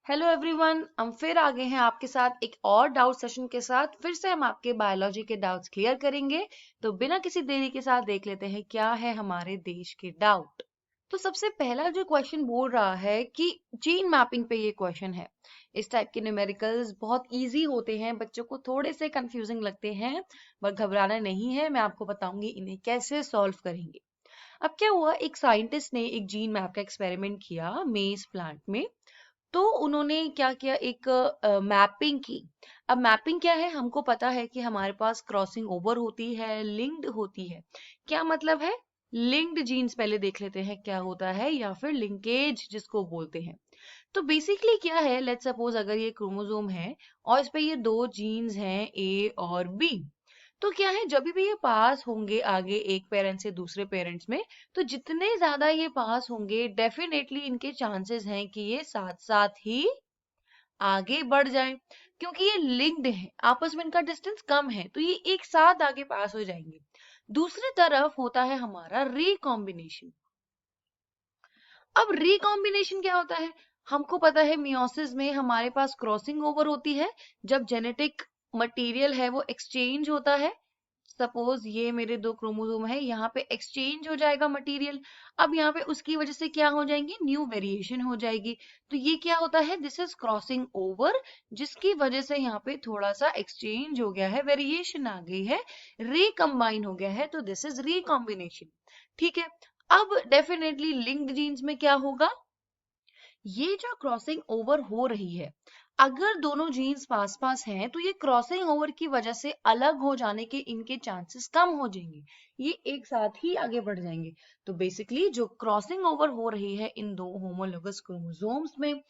Hello everyone, हम फिर आ गए हैं आपके साथ एक और डाउट सेशन के साथ। फिर से हम आपके बायोलॉजी के डाउट्स क्लियर करेंगे। तो बिना किसी देरी के साथ देख लेते हैं क्या है हमारे देश के डाउट। तो सबसे पहला जो क्वेश्चन बोल रहा है कि जीन मैपिंग पे ये क्वेश्चन है। इस टाइप के न्यूमेरिकल्स बहुत इजी होते हैं, बच्चों को थोड़े से कंफ्यूजिंग लगते हैं, बट घबराना नहीं है। मैं आपको बताऊंगी इन्हें कैसे सॉल्व करेंगे। अब क्या हुआ, एक साइंटिस्ट ने एक जीन मैप का एक्सपेरिमेंट किया मेज प्लांट में। तो उन्होंने क्या किया, एक मैपिंग की। अब मैपिंग क्या है, हमको पता है कि हमारे पास क्रॉसिंग ओवर होती है, लिंक्ड होती है। क्या मतलब है? लिंक्ड जीन्स पहले देख लेते हैं क्या होता है, या फिर लिंकेज जिसको बोलते हैं। तो बेसिकली क्या है, लेट्स सपोज अगर ये क्रोमोसोम है और इस पे ये दो जीन्स हैं ए और बी। तो क्या है, जब भी ये पास होंगे आगे एक पेरेंट से दूसरे पेरेंट्स में, तो जितने ज्यादा ये पास होंगे डेफिनेटली इनके चांसेस हैं कि ये साथ साथ ही आगे बढ़ जाए। क्योंकि ये लिंक्ड है, आपस में इनका डिस्टेंस कम है, तो ये एक साथ आगे पास हो जाएंगे। दूसरी तरफ होता है हमारा रिकॉम्बिनेशन। अब रिकॉम्बिनेशन क्या होता है? हमको पता है मियोसिस में हमारे पास क्रॉसिंग ओवर होती है, जब जेनेटिक मटेरियल है वो एक्सचेंज होता है। सपोज ये मेरे दो क्रोमोसोम है, यहाँ पे एक्सचेंज हो जाएगा मटेरियल। अब यहाँ पे उसकी वजह से क्या हो जाएंगी, न्यू वेरिएशन हो जाएगी। तो ये क्या होता है, दिस इज क्रॉसिंग ओवर, जिसकी वजह से यहाँ पे थोड़ा सा एक्सचेंज हो गया है, वेरिएशन आ गई है, रिकम्बाइन हो गया है, तो दिस इज रिकॉम्बिनेशन। ठीक है। अब डेफिनेटली लिंक्ड जीन्स में क्या होगा, ये जो क्रॉसिंग ओवर हो रही है, अगर दोनों जीन्स पास पास हैं तो ये क्रॉसिंग ओवर की वजह से अलग हो जाने के इनके चांसेस कम हो जाएंगे, ये एक साथ ही आगे बढ़ जाएंगे। तो बेसिकली जो क्रॉसिंग ओवर हो रही है इन दो होमोलोगस क्रोमोसोम्स में,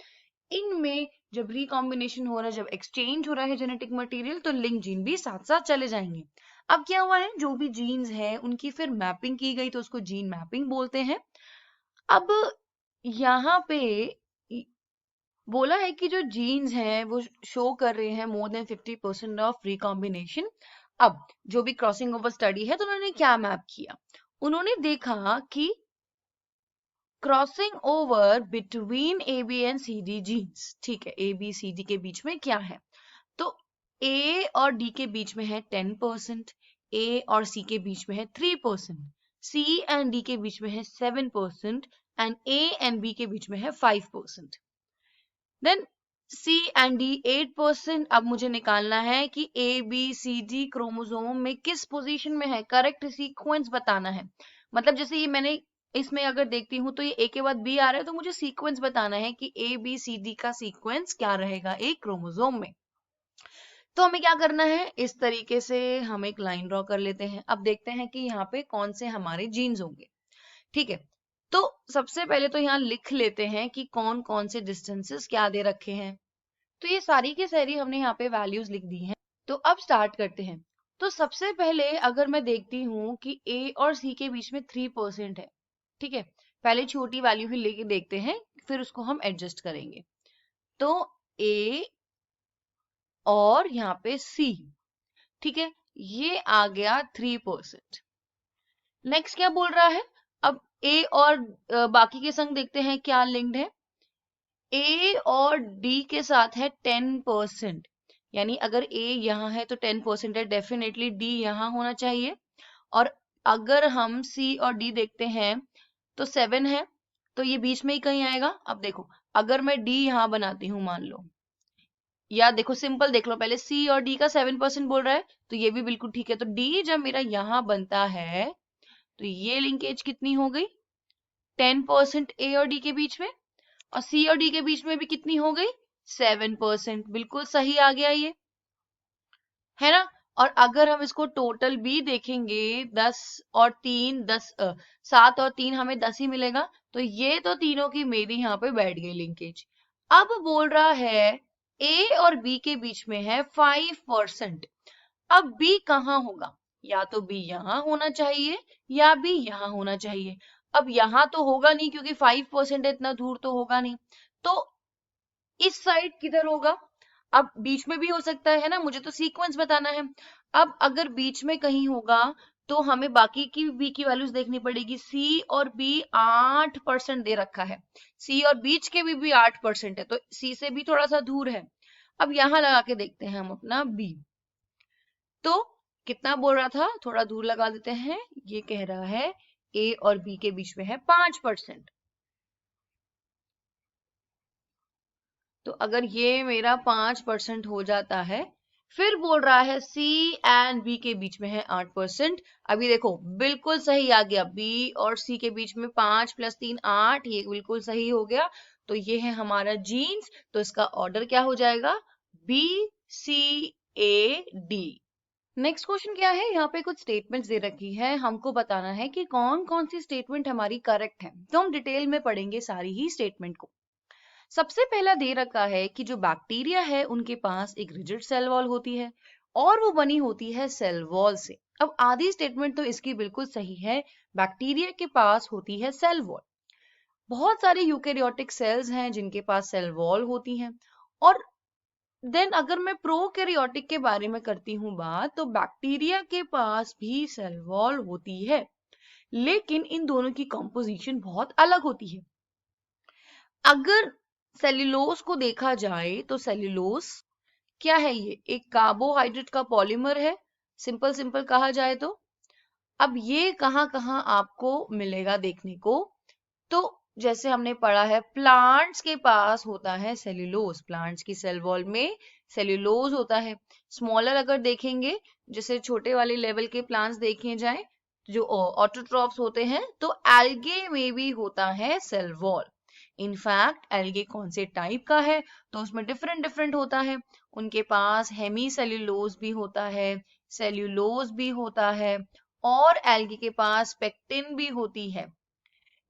इनमें जब रिकॉम्बिनेशन हो रहा है, जब एक्सचेंज हो रहा है जेनेटिक मटेरियल, तो लिंक जीन भी साथ साथ चले जाएंगे। अब क्या हुआ है, जो भी जीन्स है उनकी फिर मैपिंग की गई, तो उसको जीन मैपिंग बोलते हैं। अब यहाँ पे बोला है कि जो जीन्स हैं वो शो कर रहे हैं मोर देन 50% ऑफ रिकॉम्बिनेशन। अब जो भी क्रॉसिंग ओवर स्टडी है, तो उन्होंने क्या मैप किया, उन्होंने देखा कि crossing over between A B and C D genes, ठीक है, ए बी सी डी के बीच में क्या है, तो ए और डी के बीच में है 10%, ए और सी के बीच में है 3%, सी एंड डी के बीच में है 7%, एंड ए एंड बी के बीच में है 5%। Then C and D 8%। अब मुझे निकालना है कि A B C D chromosome में किस पोजीशन में है, करेक्ट सीक्वेंस बताना है। मतलब जैसे ये मैंने इसमें अगर देखती हूँ तो ये ए के बाद बी आ रहा है, तो मुझे सीक्वेंस बताना है कि ए बी सी डी का सीक्वेंस क्या रहेगा एक क्रोमोसोम में। तो हमें क्या करना है, इस तरीके से हम एक लाइन ड्रॉ कर लेते हैं। अब देखते हैं कि यहाँ पे कौन से हमारे जीन्स होंगे। ठीक है, तो सबसे पहले तो यहाँ लिख लेते हैं कि कौन कौन से डिस्टेंसेस क्या दे रखे हैं। तो ये सारी की सारी हमने यहाँ पे वैल्यूज लिख दी हैं। तो अब स्टार्ट करते हैं। तो सबसे पहले अगर मैं देखती हूँ कि ए और सी के बीच में 3% है, ठीक है, पहले छोटी वैल्यू ही लेके देखते हैं, फिर उसको हम एडजस्ट करेंगे। तो ए और यहाँ पे सी, ठीक है, ये आ गया 3%। नेक्स्ट क्या बोल रहा है, अब ए और बाकी के संग देखते हैं क्या लिंक्ड है। ए और डी के साथ है 10%, यानी अगर ए यहाँ है तो 10% है, डेफिनेटली डी यहाँ होना चाहिए। और अगर हम सी और डी देखते हैं तो 7 है, तो ये बीच में ही कहीं आएगा। अब देखो, अगर मैं डी यहाँ बनाती हूँ मान लो, या देखो सिंपल देख लो, पहले सी और डी का 7% बोल रहा है, तो ये भी बिल्कुल ठीक है। तो डी जब मेरा यहाँ बनता है, तो ये लिंकेज कितनी हो गई, 10% ए और डी के बीच में, और सी और डी के बीच में भी कितनी हो गई, 7%। बिल्कुल सही आ गया ये, है ना। और अगर हम इसको टोटल भी देखेंगे, 10 और 3 10, 7 और 3 हमें 10 ही मिलेगा। तो ये तो तीनों की मेरी यहाँ पे बैठ गई लिंकेज। अब बोल रहा है ए और बी के बीच में है 5%। अब बी कहाँ होगा, या तो बी यहाँ होना चाहिए या बी यहाँ होना चाहिए। अब यहाँ तो होगा नहीं क्योंकि 5% है, इतना दूर तो होगा नहीं। तो इस साइड किधर होगा, अब बीच में भी हो सकता है ना, मुझे तो सीक्वेंस बताना है। अब अगर बीच में कहीं होगा तो हमें बाकी की बी की वैल्यूज देखनी पड़ेगी। सी और बी 8% दे रखा है, सी और बीच के भी 8% है, तो सी से भी थोड़ा सा दूर है। अब यहां लगा के देखते हैं हम अपना बी, तो कितना बोल रहा था, थोड़ा दूर लगा देते हैं, ये कह रहा है ए और बी के बीच में है 5%। तो अगर ये मेरा 5% हो जाता है, फिर बोल रहा है सी एंड बी के बीच में है 8%। अभी देखो बिल्कुल सही आ गया, बी और सी के बीच में 5 + 3 8, ये बिल्कुल सही हो गया। तो ये है हमारा जीन्स, तो इसका ऑर्डर क्या हो जाएगा, B C A D. Next question क्या है, यहाँ पे कुछ स्टेटमेंट्स दे रखी है, हमको बताना है कि कौन कौन सी स्टेटमेंट हमारी करेक्ट है। तो हम डिटेल में पढ़ेंगे सारी ही स्टेटमेंट को। सबसे पहला दे रखा है कि जो बैक्टीरिया है उनके पास एक रिजिड सेल वॉल होती है और वो बनी होती है सेल वॉल से। अब आधी स्टेटमेंट तो इसकी बिल्कुल सही है, बैक्टीरिया के पास होती है सेल वॉल। बहुत सारे यूकेरियोटिक सेल्स हैं जिनके पास सेल वॉल होती हैं। और देन अगर मैं प्रोकैरियोटिक के बारे में करती हूँ बात, तो बैक्टीरिया के पास भी सेल वॉल होती है, लेकिन इन दोनों की कंपोजिशन बहुत अलग होती है। अगर सेल्यूलोज को देखा जाए तो सेल्यूलोज क्या है, ये एक कार्बोहाइड्रेट का पॉलीमर है, सिंपल सिंपल कहा जाए तो। अब ये कहाँ कहाँ आपको मिलेगा देखने को, तो जैसे हमने पढ़ा है प्लांट्स के पास होता है सेल्यूलोज, प्लांट्स की सेल वॉल में सेल्यूलोज होता है। स्मॉलर अगर देखेंगे, जैसे छोटे वाले लेवल के प्लांट्स देखे जाए जो ऑटोट्रॉफ्स होते हैं, तो एल्गे में भी होता है सेल वॉल। इनफैक्ट एल्गे कौन से टाइप का है, तो उसमें डिफरेंट डिफरेंट होता है। उनके पास हेमी सेल्यूलोज भी होता है, सेल्यूलोज भी होता है, और एल्गे के पास पेक्टिन भी होती है।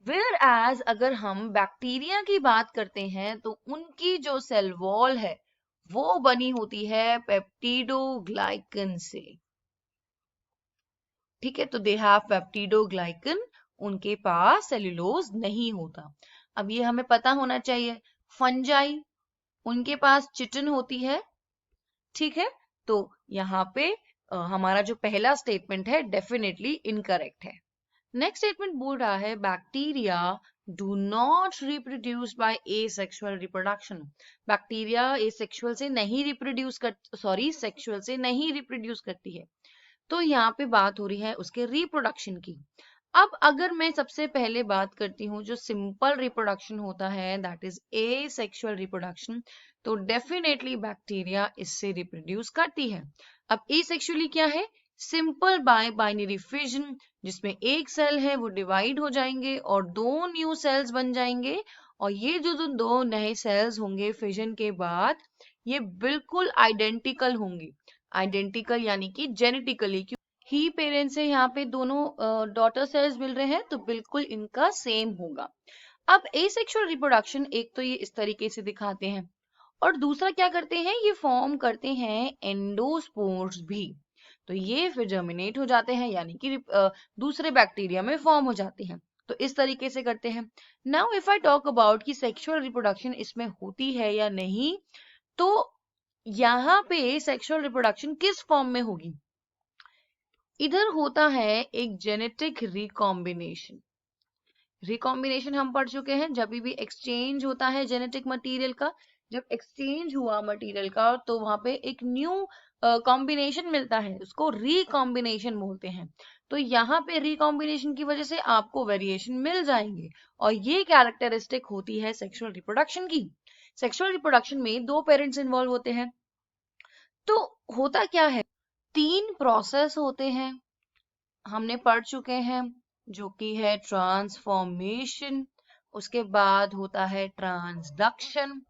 वेयर एज अगर हम बैक्टीरिया की बात करते हैं तो उनकी जो सेल वॉल है वो बनी होती है पेप्टिडोग्लाइकन से। ठीक है, तो दे हैव पेप्टिडोग्लाइकन, उनके पास सेल्यूलोज नहीं होता। अब ये हमें पता होना चाहिए। फंजाई, उनके पास चिटिन होती है। ठीक है, तो यहाँ पे हमारा जो पहला स्टेटमेंट है डेफिनेटली इनकरेक्ट है। नेक्स्ट स्टेटमेंट बोल रहा है bacteria do not reproduce by asexual reproduction. Bacteria asexual से नहीं रिप्रोड्यूस कर सेक्सुअल से नहीं रिप्रोड्यूस करती है। तो यहाँ पे बात हो रही है उसके रिप्रोडक्शन की। अब अगर मैं सबसे पहले बात करती हूँ जो सिंपल रिप्रोडक्शन होता है, दैट इज एसेक्सुअल रिप्रोडक्शन, तो डेफिनेटली बैक्टीरिया इससे रिप्रोड्यूस करती है। अब एसेक्सुअली क्या है, सिंपल बाय बाइनरी फिजन, जिसमें एक सेल है वो डिवाइड हो जाएंगे और दो न्यू सेल्स बन जाएंगे, और ये जो दो नए सेल्स होंगे फिजन के बाद, ये बिल्कुल आइडेंटिकल होंगे। आइडेंटिकल यानी कि जेनेटिकली ही पेरेंट से यहाँ पे दोनों डॉटर सेल्स मिल रहे हैं, तो बिल्कुल इनका सेम होगा। अब एसेक्सुअल रिप्रोडक्शन एक तो ये इस तरीके से दिखाते हैं, और दूसरा क्या करते हैं, ये फॉर्म करते हैं एंडोस्पोर्स भी। तो ये फिर जर्मिनेट हो जाते हैं, यानी कि दूसरे बैक्टीरिया में फॉर्म हो जाते हैं। तो इस तरीके से करते हैं। Now if I talk about कि सेक्सुअल रिप्रोडक्शन इसमें होती है या नहीं, तो यहाँ पे सेक्सुअल रिप्रोडक्शन किस फॉर्म में होगी, इधर होता है एक जेनेटिक रिकॉम्बिनेशन। रिकॉम्बिनेशन हम पढ़ चुके हैं, जब भी एक्सचेंज होता है जेनेटिक मटेरियल का, जब एक्सचेंज हुआ मटेरियल का तो वहां पे एक न्यू कॉम्बिनेशन मिलता है, उसको रिकॉम्बिनेशन बोलते हैं। तो यहाँ पे रिकॉम्बिनेशन की वजह से आपको वेरिएशन मिल जाएंगे, और ये कैरेक्टरिस्टिक होती है सेक्सुअल रिप्रोडक्शन की। सेक्सुअल रिप्रोडक्शन में दो पेरेंट्स इन्वॉल्व होते हैं। तो होता क्या है, 3 प्रोसेस होते हैं, हमने पढ़ चुके हैं, जो कि है ट्रांसफॉर्मेशन, उसके बाद होता है ट्रांसडक्शन,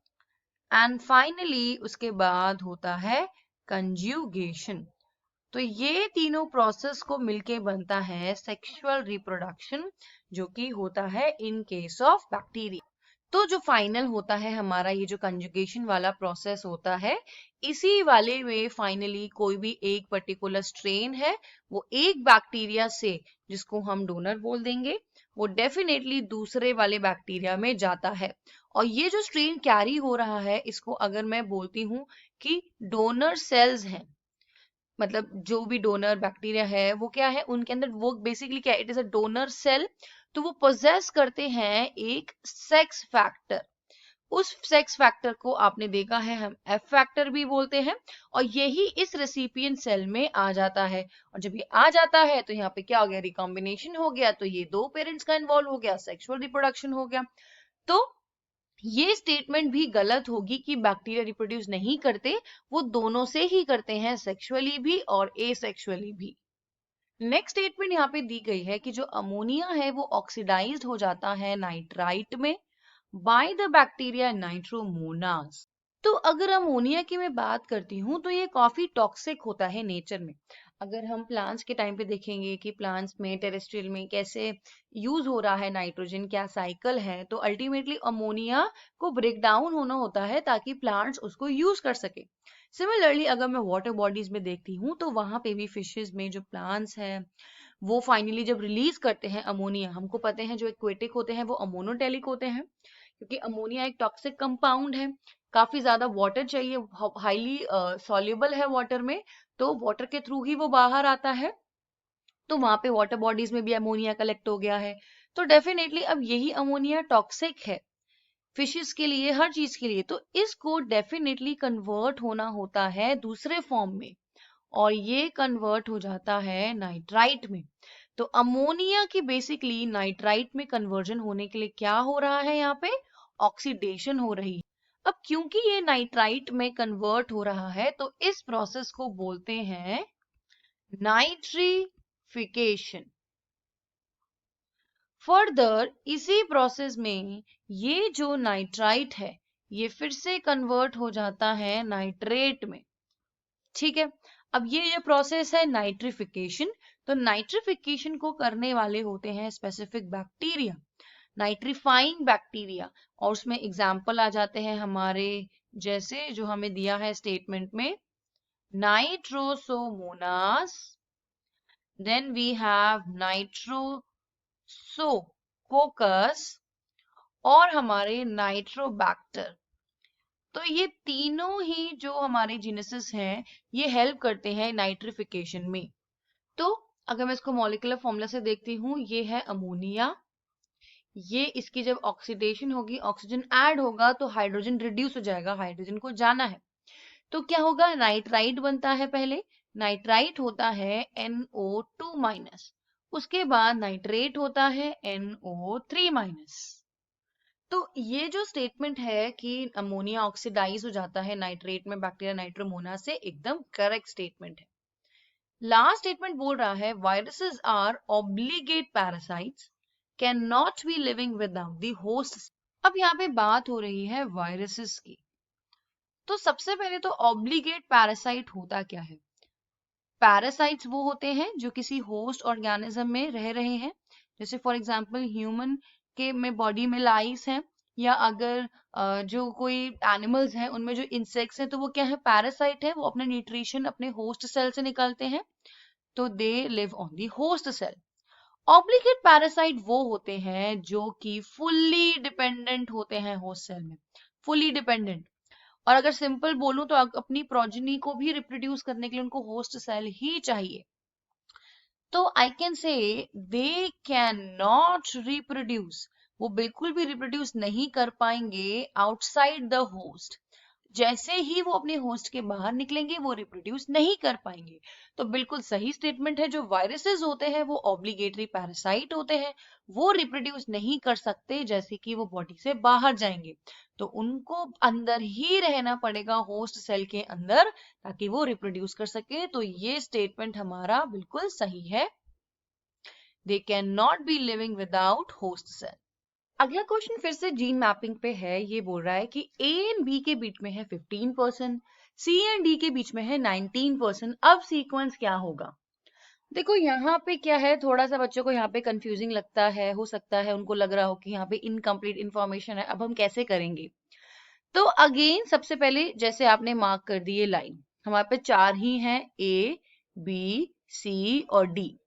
एंड फाइनली उसके बाद होता है कंज्यूगेशन। तो ये तीनों प्रोसेस को मिलके बनता है सेक्सुअल रिप्रोडक्शन, जो कि होता है इन केस ऑफ बैक्टीरिया। तो जो फाइनल होता है हमारा ये जो कंजुगेशन वाला प्रोसेस होता है, इसी वाले में फाइनली कोई भी एक पर्टिकुलर स्ट्रेन है, वो एक बैक्टीरिया से, जिसको हम डोनर बोल देंगे, वो डेफिनेटली दूसरे वाले बैक्टीरिया में जाता है। और ये जो स्ट्रेन कैरी हो रहा है, इसको अगर मैं बोलती हूँ कि डोनर सेल्स हैं, मतलब जो भी डोनर बैक्टीरिया है वो क्या है, उनके अंदर वो बेसिकली क्या है, it is a donor cell. तो वो पोजेस करते हैं एक सेक्स फैक्टर। उस सेक्स फैक्टर को आपने देखा है हम एफ फैक्टर भी बोलते हैं, और यही इस रेसिपिएंट सेल में आ जाता है। और जब ये आ जाता है तो यहाँ पे क्या हो गया, रिकॉम्बिनेशन हो गया, तो ये दो पेरेंट्स का इन्वॉल्व हो गया, सेक्सुअल रिप्रोडक्शन हो गया। तो ये स्टेटमेंट भी गलत होगी कि बैक्टीरिया रिप्रोड्यूस नहीं करते, वो दोनों से ही करते हैं, सेक्सुअली भी और एसेक्सुअली भी। नेक्स्ट स्टेटमेंट यहाँ पे दी गई है कि जो अमोनिया है वो ऑक्सीडाइज्ड हो जाता है नाइट्राइट में बाय द बैक्टीरिया नाइट्रोमोनास। तो अगर अमोनिया की मैं बात करती हूँ तो ये काफी टॉक्सिक होता है नेचर में। अगर हम प्लांट्स के टाइम पे देखेंगे कि प्लांट्स में टेरेस्ट्रियल में कैसे यूज हो रहा है नाइट्रोजन, क्या साइकिल है, तो अल्टीमेटली अमोनिया को ब्रेक डाउन होना होता है ताकि प्लांट्स उसको यूज कर सके। सिमिलरली अगर मैं वाटर बॉडीज में देखती हूँ तो वहां पे भी फिशेज में जो प्लांट्स हैं वो फाइनली जब रिलीज करते हैं अमोनिया, हमको पता है जो एक्वेटिक होते हैं वो अमोनोटेलिक होते हैं, क्योंकि अमोनिया एक टॉक्सिक कंपाउंड है, काफी ज्यादा वाटर चाहिए, हाईली सॉल्युबल है वाटर में, तो वाटर के थ्रू ही वो बाहर आता है। तो वहां पे वाटर बॉडीज में भी अमोनिया कलेक्ट हो गया है। तो डेफिनेटली अब यही अमोनिया टॉक्सिक है फिशेस के लिए, हर चीज के लिए, तो इसको डेफिनेटली कन्वर्ट होना होता है दूसरे फॉर्म में, और ये कन्वर्ट हो जाता है नाइट्राइट में। तो अमोनिया की बेसिकली नाइट्राइट में कन्वर्जन होने के लिए क्या हो रहा है, यहाँ पे ऑक्सीडेशन हो रही है। अब क्योंकि ये नाइट्राइट में कन्वर्ट हो रहा है तो इस प्रोसेस को बोलते हैं नाइट्रिफिकेशन। फर्दर इसी प्रोसेस में ये जो नाइट्राइट है ये फिर से कन्वर्ट हो जाता है नाइट्रेट में। ठीक है, अब ये जो प्रोसेस है नाइट्रिफिकेशन, तो नाइट्रिफिकेशन को करने वाले होते हैं स्पेसिफिक बैक्टीरिया, नाइट्रीफाइंग बैक्टीरिया, और उसमें एग्जाम्पल आ जाते हैं हमारे, जैसे जो हमें दिया है स्टेटमेंट में, Nitrosomonas, then we have Nitrosococcus और हमारे नाइट्रोबैक्टर। तो ये तीनों ही जो हमारे जीनसेस हैं ये हेल्प करते हैं नाइट्रिफिकेशन में। तो अगर मैं इसको मॉलिक्यूलर फॉर्मूला से देखती हूँ, ये है अमोनिया, ये इसकी जब ऑक्सीडेशन होगी, ऑक्सीजन ऐड होगा तो हाइड्रोजन रिड्यूस हो जाएगा, हाइड्रोजन को जाना है, तो क्या होगा, नाइट्राइट बनता है। पहले नाइट्राइट होता है NO2-, उसके बाद नाइट्रेट होता है NO3-। तो ये जो स्टेटमेंट है कि अमोनिया ऑक्सीडाइज हो जाता है नाइट्रेट में बैक्टीरिया नाइट्रोमोना से, एकदम करेक्ट स्टेटमेंट है। लास्ट स्टेटमेंट बोल रहा है viruses are obligate parasites can not be living without the host. अब यहाँ पे बात हो रही है वायरसेस की। तो सबसे पहले तो ऑब्लिगेट पैरासाइट होता क्या है? पैरासाइट्स वो होते हैं जो किसी होस्ट ऑर्गेनिज्म में रह रहे हैं, जैसे फॉर एग्जांपल ह्यूमन के में बॉडी में लाइस हैं, या अगर जो कोई एनिमल्स हैं उनमें जो इंसेक्ट्स हैं तो वो क्या है, पैरासाइट है, वो अपने न्यूट्रिशन अपने होस्ट सेल से निकालते हैं, तो they live on the host cell. Obligate parasite वो होते हैं जो कि फुल्ली डिपेंडेंट होते हैं होस्ट सेल में, फुल्ली डिपेंडेंट। और अगर सिंपल बोलूं तो अपनी प्रोजेनी को भी रिप्रोड्यूस करने के लिए उनको होस्ट सेल ही चाहिए। तो I can say they can not reproduce, वो बिल्कुल भी रिप्रोड्यूस नहीं कर पाएंगे आउटसाइड द होस्ट। जैसे ही वो अपने होस्ट के बाहर निकलेंगे वो रिप्रोड्यूस नहीं कर पाएंगे। तो बिल्कुल सही स्टेटमेंट है, जो वायरसेस होते हैं वो ऑब्लिगेटरी पैरासाइट होते हैं, वो रिप्रोड्यूस नहीं कर सकते जैसे कि वो बॉडी से बाहर जाएंगे, तो उनको अंदर ही रहना पड़ेगा होस्ट सेल के अंदर ताकि वो रिप्रोड्यूस कर सके। तो ये स्टेटमेंट हमारा बिल्कुल सही है, they can not be living without host cell. अगला क्वेश्चन फिर से जीन मैपिंग पे है। ये बोल रहा है कि ए एंड बी के बीच में है 15%, सी एंड डी के बीच में है 19%। अब सीक्वेंस क्या होगा? देखो यहाँ पे क्या है, थोड़ा सा बच्चों को यहाँ पे कंफ्यूजिंग लगता है, हो सकता है उनको लग रहा हो कि यहाँ पे इनकम्प्लीट इंफॉर्मेशन है, अब हम कैसे करेंगे? तो अगेन सबसे पहले जैसे आपने मार्क कर दिए लाइन, हमारे पे 4 ही हैं, ए बी सी और डी।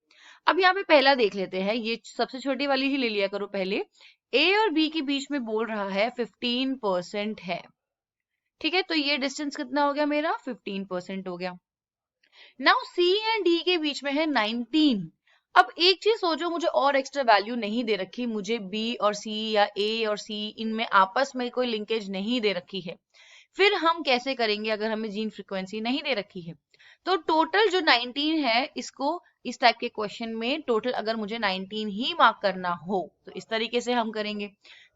अब यहाँ पे पहला देख लेते हैं, ये सबसे छोटी वाली ही ले लिया करो पहले। ए और बी के बीच में बोल रहा है 15% है, ठीक है, तो ये डिस्टेंस कितना हो गया मेरा, 15% हो गया। नाउ सी एंड डी के बीच में है 19। अब एक चीज सोचो, मुझे और एक्स्ट्रा वैल्यू नहीं दे रखी, मुझे बी और सी या ए और सी इनमें आपस में कोई लिंकेज नहीं दे रखी है। फिर हम कैसे करेंगे अगर हमें जीन फ्रीक्वेंसी नहीं दे रखी है? तो टोटल जो 19 है, इसको इस टाइप के क्वेश्चन में टोटल अगर मुझे 19 ही मार्क करना हो तो इस तरीके से हम करेंगे।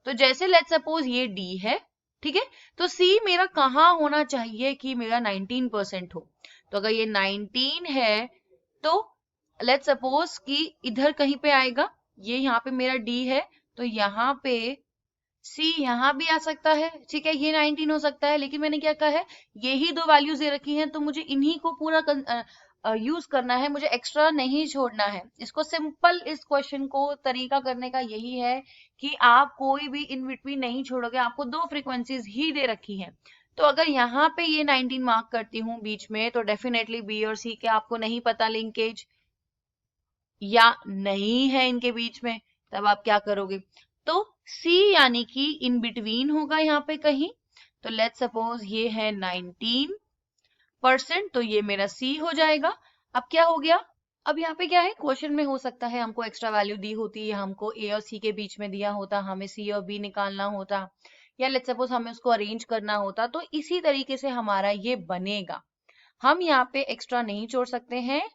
तो जैसे लेट्स सपोज ये डी है, ठीक है, तो सी मेरा कहाँ होना चाहिए कि मेरा 19% हो? तो अगर ये 19 है तो लेट्स सपोज कि इधर कहीं पे आएगा, ये यहाँ पे मेरा डी है, तो यहाँ पे सी यहाँ भी आ सकता है, ठीक है, ये 19 हो सकता है, लेकिन मैंने क्या कहा है, यही दो वैल्यूज दे रखी हैं, तो मुझे इन्हीं को पूरा यूज करना है, मुझे एक्स्ट्रा नहीं छोड़ना है। इसको सिंपल, इस क्वेश्चन को तरीका करने का यही है कि आप कोई भी इन बिटवीन नहीं छोड़ोगे, आपको दो फ्रीक्वेंसीज ही दे रखी हैं। तो अगर यहाँ पे ये 19 मार्क करती हूँ बीच में, तो डेफिनेटली बी और सी के आपको नहीं पता लिंकेज या नहीं है इनके बीच में, तब आप क्या करोगे? तो C यानी कि इन बिटवीन होगा यहाँ पे कहीं। तो लेट्स सपोज ये है 19%, तो ये मेरा C हो जाएगा। अब क्या हो गया? अब यहाँ पे क्या है, क्वेश्चन में हो सकता है हमको एक्स्ट्रा वैल्यू दी होती है, हमको A और C के बीच में दिया होता, हमें C और B निकालना होता, या लेट्स सपोज हमें उसको अरेंज करना होता, तो इसी तरीके से हमारा ये बनेगा। हम यहाँ पे एक्स्ट्रा नहीं छोड़ सकते हैं,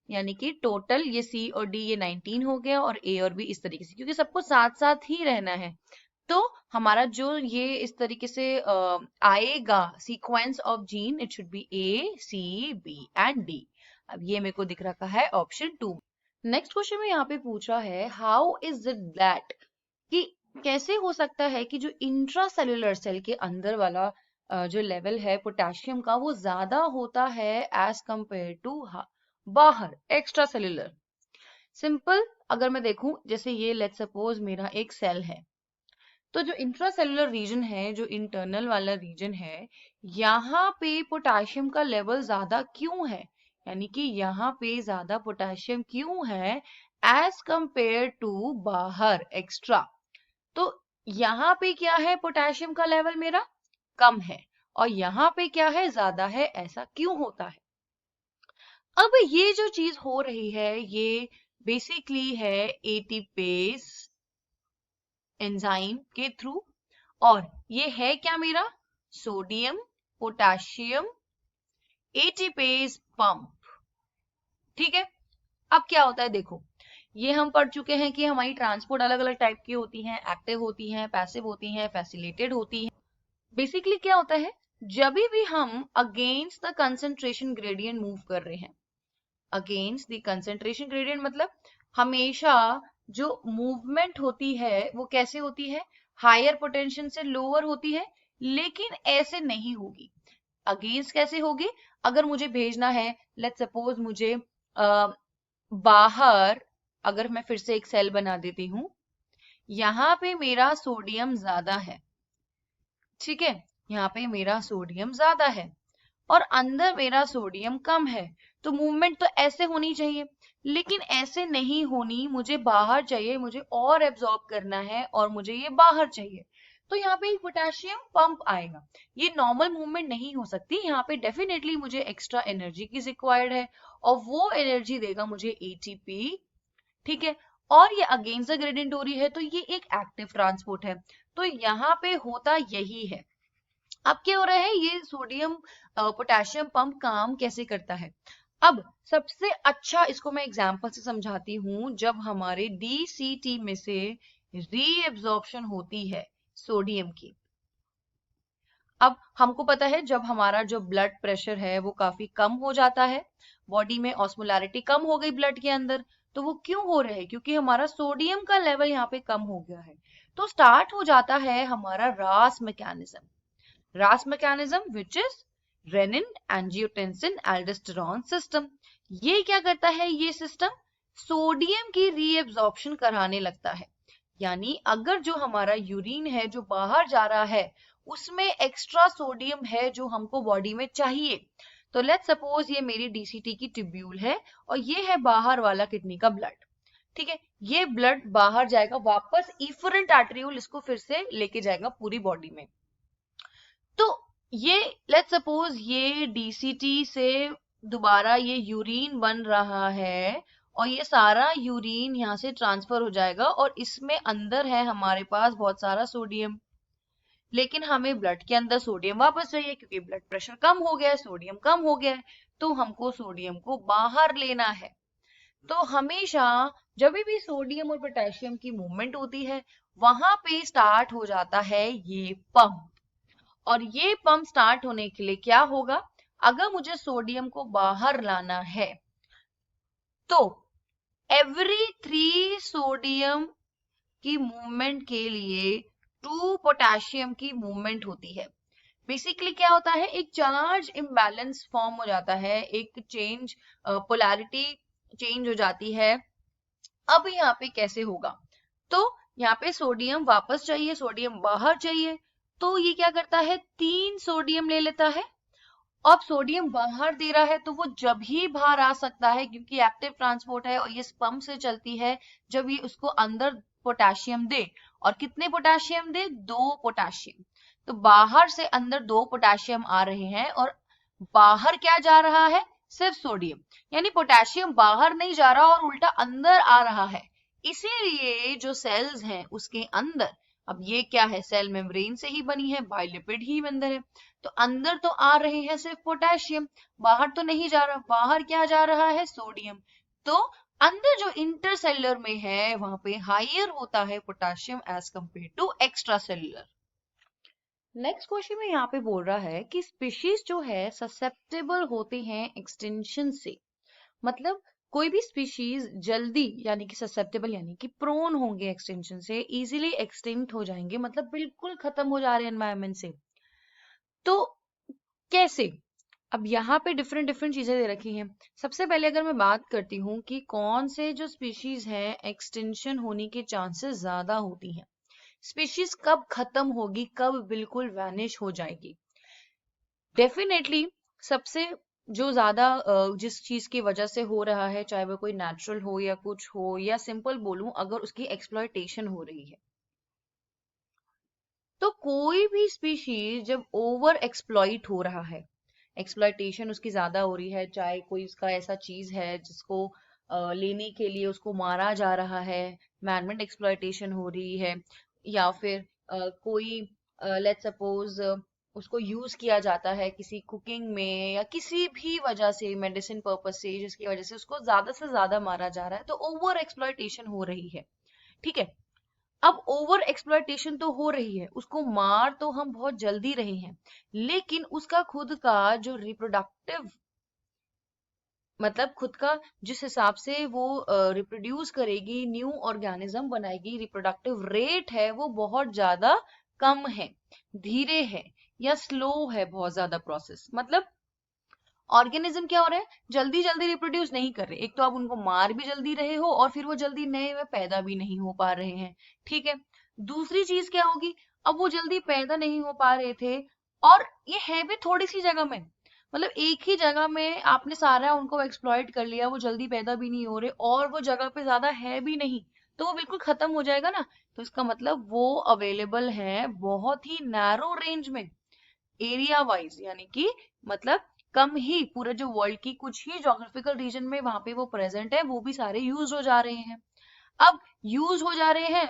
यानी कि टोटल ये सी और डी ये 19 हो गया, और ए और बी इस तरीके से, क्योंकि सबको साथ साथ ही रहना है। तो हमारा जो ये इस तरीके से आएगा sequence of gene, it should be A C B and D. अब ये मेरे को दिख रखा है ऑप्शन 2। नेक्स्ट क्वेश्चन में यहाँ पे पूछा है, हाउ इज इट दैट, कि कैसे हो सकता है कि जो इंट्रासेल्युलर सेल के अंदर वाला जो लेवल है पोटेशियम का, वो ज्यादा होता है एज कंपेयर टू बाहर एक्स्ट्रा सेल्यूलर। सिंपल, अगर मैं देखूं, जैसे ये लेट्स सपोज मेरा एक सेल है, तो जो इंट्रासेल्युलर रीजन है, जो इंटरनल वाला रीजन है, यहाँ पे पोटेशियम का लेवल ज्यादा क्यों है, यानी कि यहाँ पे ज्यादा पोटेशियम क्यों है एज कंपेयर टू बाहर एक्स्ट्रा? तो यहाँ पे क्या है, पोटेशियम का लेवल मेरा कम है, और यहाँ पे क्या है, ज्यादा है, ऐसा क्यों होता है? अब ये जो चीज हो रही है, ये बेसिकली है एटीपेज एंजाइम के थ्रू, और ये है क्या मेरा, सोडियम पोटेशियम एटीपेज पंप, ठीक है। अब क्या होता है, देखो, ये हम पढ़ चुके हैं कि हमारी ट्रांसपोर्ट अलग अलग टाइप की होती हैं, एक्टिव होती हैं, पैसिव होती हैं, फैसिलिटेटेड होती हैं। बेसिकली क्या होता है, जब भी हम against the concentration gradient move कर रहे हैं, अगेंस्ट द कंसंट्रेशन ग्रेडियंट मतलब हमेशा जो मूवमेंट होती है वो कैसे होती है, हायर पोटेंशियल से लोअर होती है, लेकिन ऐसे नहीं होगी। अगेंस्ट कैसे होगी, अगर मुझे भेजना है, लेट्स सपोज मुझे बाहर, अगर मैं फिर से एक सेल बना देती हूँ, यहाँ पे मेरा सोडियम ज्यादा है, ठीक है, यहाँ पे मेरा सोडियम ज्यादा है और अंदर मेरा सोडियम कम है, तो मूवमेंट तो ऐसे होनी चाहिए, लेकिन ऐसे नहीं होनी, मुझे बाहर चाहिए, मुझे और एब्जॉर्ब करना है और मुझे ये बाहर चाहिए। तो यहाँ पे एक पोटेशियम पंप आएगा, ये नॉर्मल मूवमेंट नहीं हो सकती, यहाँ पे डेफिनेटली मुझे एक्स्ट्रा एनर्जी की रिक्वायर्ड है, और वो एनर्जी देगा मुझे एटीपी, ठीक है। और ये अगेंस्ट द ग्रेडियंट हो रही है, तो ये एक एक्टिव ट्रांसपोर्ट है, तो यहाँ पे होता यही है। अब क्या हो रहा है, ये सोडियम पोटेशियम पंप काम कैसे करता है? अब सबसे अच्छा इसको मैं एग्जांपल से समझाती हूँ, जब हमारे डीसीटी में से रीएब्जॉर्प्शन होती है सोडियम की। अब हमको पता है जब हमारा जो ब्लड प्रेशर है वो काफी कम हो जाता है, बॉडी में ऑस्मोलैरिटी कम हो गई ब्लड के अंदर, तो वो क्यों हो रहा है, क्योंकि हमारा सोडियम का लेवल यहाँ पे कम हो गया है। तो स्टार्ट हो जाता है हमारा रास mechanism, RAS mechanism which is renin angiotensin aldosterone system। ये क्या करता है, ये सिस्टम सोडियम की रीएब्जॉर्प्शन कराने लगता है, यानी अगर जो हमारा यूरिन है जो बाहर जा रहा है उसमें एक्स्ट्रा सोडियम है जो हमको बॉडी में चाहिए, तो लेट्स सपोज ये मेरी डीसीटी की ट्यूब्यूल है और ये है बाहर वाला किडनी का ब्लड, ठीक है, ये ब्लड बाहर जाएगा वापस, इफरेंट आर्टरियोल इसको फिर से लेके जाएगा पूरी बॉडी में। तो ये लेट्स सपोज ये डीसीटी से दोबारा ये यूरिन बन रहा है और ये सारा यूरिन यहाँ से ट्रांसफर हो जाएगा और इसमें अंदर है हमारे पास बहुत सारा सोडियम, लेकिन हमें ब्लड के अंदर सोडियम वापस चाहिए क्योंकि ब्लड प्रेशर कम हो गया है, सोडियम कम हो गया है, तो हमको सोडियम को बाहर लेना है। तो हमेशा जब भी सोडियम और पोटेशियम की मूवमेंट होती है वहां पे स्टार्ट हो जाता है ये पंप। और ये पंप स्टार्ट होने के लिए क्या होगा, अगर मुझे सोडियम को बाहर लाना है तो एवरी 3 सोडियम की मूवमेंट के लिए 2 पोटेशियम की मूवमेंट होती है। बेसिकली क्या होता है, एक चार्ज इम्बैलेंस फॉर्म हो जाता है, एक चेंज पोलैरिटी चेंज हो जाती है। अब यहाँ पे कैसे होगा, तो यहाँ पे सोडियम वापस चाहिए, सोडियम बाहर चाहिए, तो ये क्या करता है 3 सोडियम ले लेता है। अब सोडियम बाहर दे रहा है तो वो जब ही बाहर आ सकता है क्योंकि एक्टिव ट्रांसपोर्ट है और ये पंप से चलती है, जब ये उसको अंदर पोटेशियम दे। और कितने पोटेशियम दे, 2 पोटेशियम। तो बाहर से अंदर 2 पोटेशियम आ रहे हैं और बाहर क्या जा रहा है, सिर्फ सोडियम। यानी पोटेशियम बाहर नहीं जा रहा और उल्टा अंदर आ रहा है। इसीलिए जो सेल्स हैं उसके अंदर, अब ये क्या है, सेल मेम्ब्रेन से ही बनी है, बाइलिपिड ही अंदर है, तो अंदर तो आ रहे हैं सिर्फ पोटेशियम, बाहर तो नहीं जा रहा। बाहर क्या जा रहा है, सोडियम। तो अंदर जो इंटरसेलुलर में है वहां पे हायर होता है potassium as compared to extracellular. Next question में यहाँ पे बोल रहा है कि स्पीशीज जो है ससेप्टेबल होते हैं एक्सटिंक्शन से। मतलब कोई भी स्पीशीज जल्दी यानी कि ससेप्टेबल यानी कि प्रोन होंगे एक्सटिंक्शन से, इजीली एक्सटिंक्ट हो जाएंगे, मतलब बिल्कुल खत्म हो जा रहे हैं एनवायरमेंट से। तो कैसे, अब यहाँ पे डिफरेंट डिफरेंट चीजें दे रखी हैं। सबसे पहले अगर मैं बात करती हूँ कि कौन से जो स्पीशीज हैं एक्सटिंक्शन होने के चांसेस ज्यादा होती हैं, स्पीशीज कब खत्म होगी, कब बिल्कुल वैनिश हो जाएगी। डेफिनेटली सबसे जो ज्यादा जिस चीज की वजह से हो रहा है, चाहे वो कोई नेचुरल हो या कुछ हो, या सिंपल बोलूं अगर उसकी एक्सप्लॉयटेशन हो रही है, तो कोई भी स्पीशीज जब ओवर एक्सप्लॉइट हो रहा है, एक्सप्लॉयटेशन उसकी ज्यादा हो रही है, चाहे कोई उसका ऐसा चीज है जिसको लेने के लिए उसको मारा जा रहा है, मैनमेड एक्सप्लॉयटेशन हो रही है, या फिर कोई लेट्स सपोज उसको यूज किया जाता है किसी कुकिंग में या किसी भी वजह से, मेडिसिन पर्पज से, जिसकी वजह से उसको ज्यादा से ज्यादा मारा जा रहा है, तो ओवर एक्सप्लॉयटेशन हो रही है। ठीक है, अब ओवर एक्सप्लॉयटेशन तो हो रही है, उसको मार तो हम बहुत जल्दी रहे हैं, लेकिन उसका खुद का जो रिप्रोडक्टिव, मतलब खुद का जिस हिसाब से वो रिप्रोड्यूस करेगी, न्यू ऑर्गेनिज्म बनाएगी, रिप्रोडक्टिव रेट है वो बहुत ज्यादा कम है, धीरे है या स्लो है, बहुत ज्यादा प्रोसेस। मतलब ऑर्गेनिज्म क्या हो रहा है, जल्दी जल्दी रिप्रोड्यूस नहीं कर रहे, एक तो आप उनको मार भी जल्दी रहे हो और फिर वो जल्दी नए में पैदा भी नहीं हो पा रहे हैं। ठीक है, दूसरी चीज क्या होगी, अब वो जल्दी पैदा नहीं हो पा रहे थे और ये है भी थोड़ी सी जगह में, मतलब एक ही जगह में आपने सारा उनको एक्सप्लॉइट कर लिया, वो जल्दी पैदा भी नहीं हो रहे और वो जगह पे ज्यादा है भी नहीं, तो वो बिल्कुल खत्म हो जाएगा ना। तो इसका मतलब वो अवेलेबल है बहुत ही नैरो रेंज में, एरिया वाइज, यानी कि मतलब कम ही, पूरे जो वर्ल्ड की कुछ ही जोग्राफिकल रीजन में वहां पे वो प्रेजेंट है, वो भी सारे यूज हो जा रहे हैं। अब यूज हो जा रहे हैं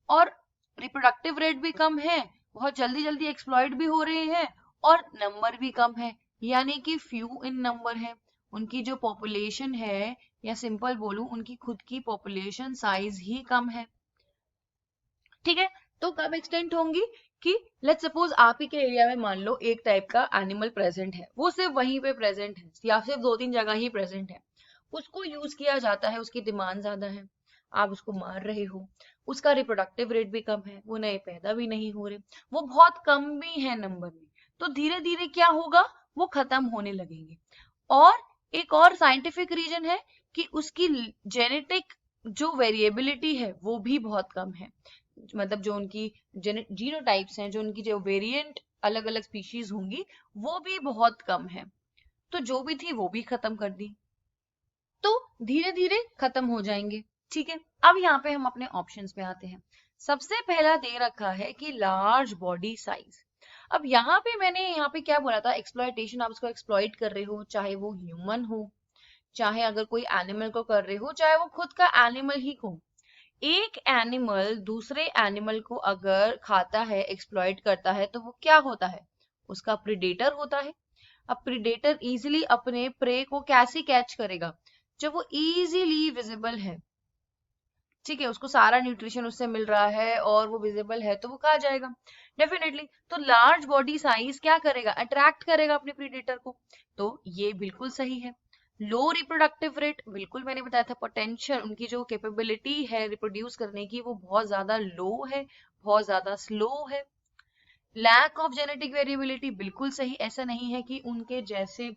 और रिप्रोडक्टिव रेट भी कम है, बहुत जल्दी जल्दी एक्सप्लॉइट भी हो रहे हैं और नंबर भी कम है, यानी कि फ्यू इन नंबर है, उनकी जो पॉपुलेशन है, या सिंपल बोलूं उनकी खुद की पॉपुलेशन साइज ही कम है। ठीक है, तो कब एक्सटेंट होंगी कि लेट्स सपोज आप ही के एरिया में मान लो एक टाइप का एनिमल प्रेजेंट है, वो सिर्फ वहीं पे प्रेजेंट है या सिर्फ 2-3 जगह ही प्रेजेंट है, उसको यूज किया जाता है, उसकी डिमांड ज्यादा है, आप उसको मार रहे हो, उसका रिप्रोडक्टिव रेट भी कम है, वो नए पैदा भी नहीं हो रहे, वो बहुत कम भी है नंबर में, तो धीरे धीरे क्या होगा, वो खत्म होने लगेंगे। और एक और साइंटिफिक रीजन है कि उसकी जेनेटिक जो वेरिएबिलिटी है वो भी बहुत कम है, मतलब जो उनकी जीनोटाइप्स हैं, जो उनकी जो वेरिएंट अलग अलग स्पीशीज होंगी वो भी बहुत कम है, तो जो भी थी वो भी खत्म कर दी, तो धीरे धीरे खत्म हो जाएंगे। ठीक है, अब यहाँ पे हम अपने ऑप्शंस पे आते हैं। सबसे पहला दे रखा है कि लार्ज बॉडी साइज। अब यहाँ पे मैंने यहाँ पे क्या बोला था, एक्सप्लॉयटेशन, आप उसको एक्सप्लॉइट कर रहे हो, चाहे वो ह्यूमन हो, चाहे अगर कोई एनिमल को कर रहे हो, चाहे वो खुद का एनिमल ही हो। एक एनिमल दूसरे एनिमल को अगर खाता है, एक्सप्लॉइट करता है, तो वो क्या होता है, उसका प्रीडेटर होता है। अब प्रीडेटर इजीली अपने प्रे को कैसे कैच करेगा, जब वो इजीली विजिबल है, ठीक है, उसको सारा न्यूट्रिशन उससे मिल रहा है और वो विजिबल है, तो वो खा जाएगा डेफिनेटली। तो लार्ज बॉडी साइज क्या करेगा, अट्रैक्ट करेगा अपने प्रीडेटर को। तो ये बिल्कुल सही है। लो रिप्रोडक्टिव रेट, बिल्कुल मैंने बताया था, पोटेंशियल, उनकी जो कैपेबिलिटी है रिप्रोड्यूस करने की, वो बहुत ज्यादा लो है, बहुत ज्यादा स्लो है। लैक ऑफ जेनेटिक वेरिएबिलिटी, बिल्कुल सही, ऐसा नहीं है कि उनके जैसे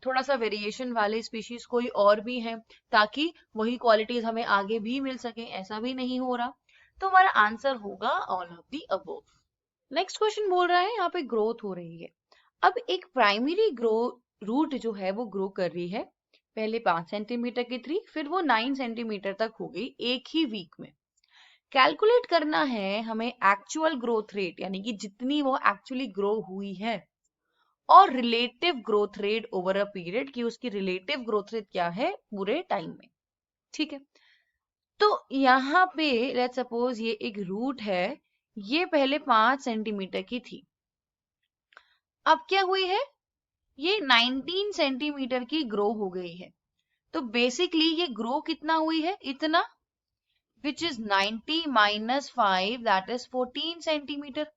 थोड़ा सा वेरिएशन वाले स्पीशीज कोई और भी हैं ताकि वही क्वालिटीज हमें आगे भी मिल सके, ऐसा भी नहीं हो रहा। तो हमारा आंसर होगा all of the above. Next question बोल रहा है यहाँ पे ग्रोथ हो रही है। अब एक प्राइमरी ग्रो रूट जो है वो ग्रो कर रही है, पहले 5 सेंटीमीटर की थी, फिर वो 9 सेंटीमीटर तक हो गई एक ही वीक में। कैलकुलेट करना है हमें एक्चुअल ग्रोथ रेट, यानी कि जितनी वो एक्चुअली ग्रो हुई है, और relative growth rate over a period, कि उसकी रिलेटिव ग्रोथ रेट क्या है पूरे टाइम में। ठीक है, तो यहाँ पे लेट्स सपोज ये एक रूट है, ये पहले 5 सेंटीमीटर की थी, अब क्या हुई है, ये 19 सेंटीमीटर की ग्रो हो गई है। तो बेसिकली ये ग्रो कितना हुई है, इतना, which is 90 minus 5, that is 14 centimetre.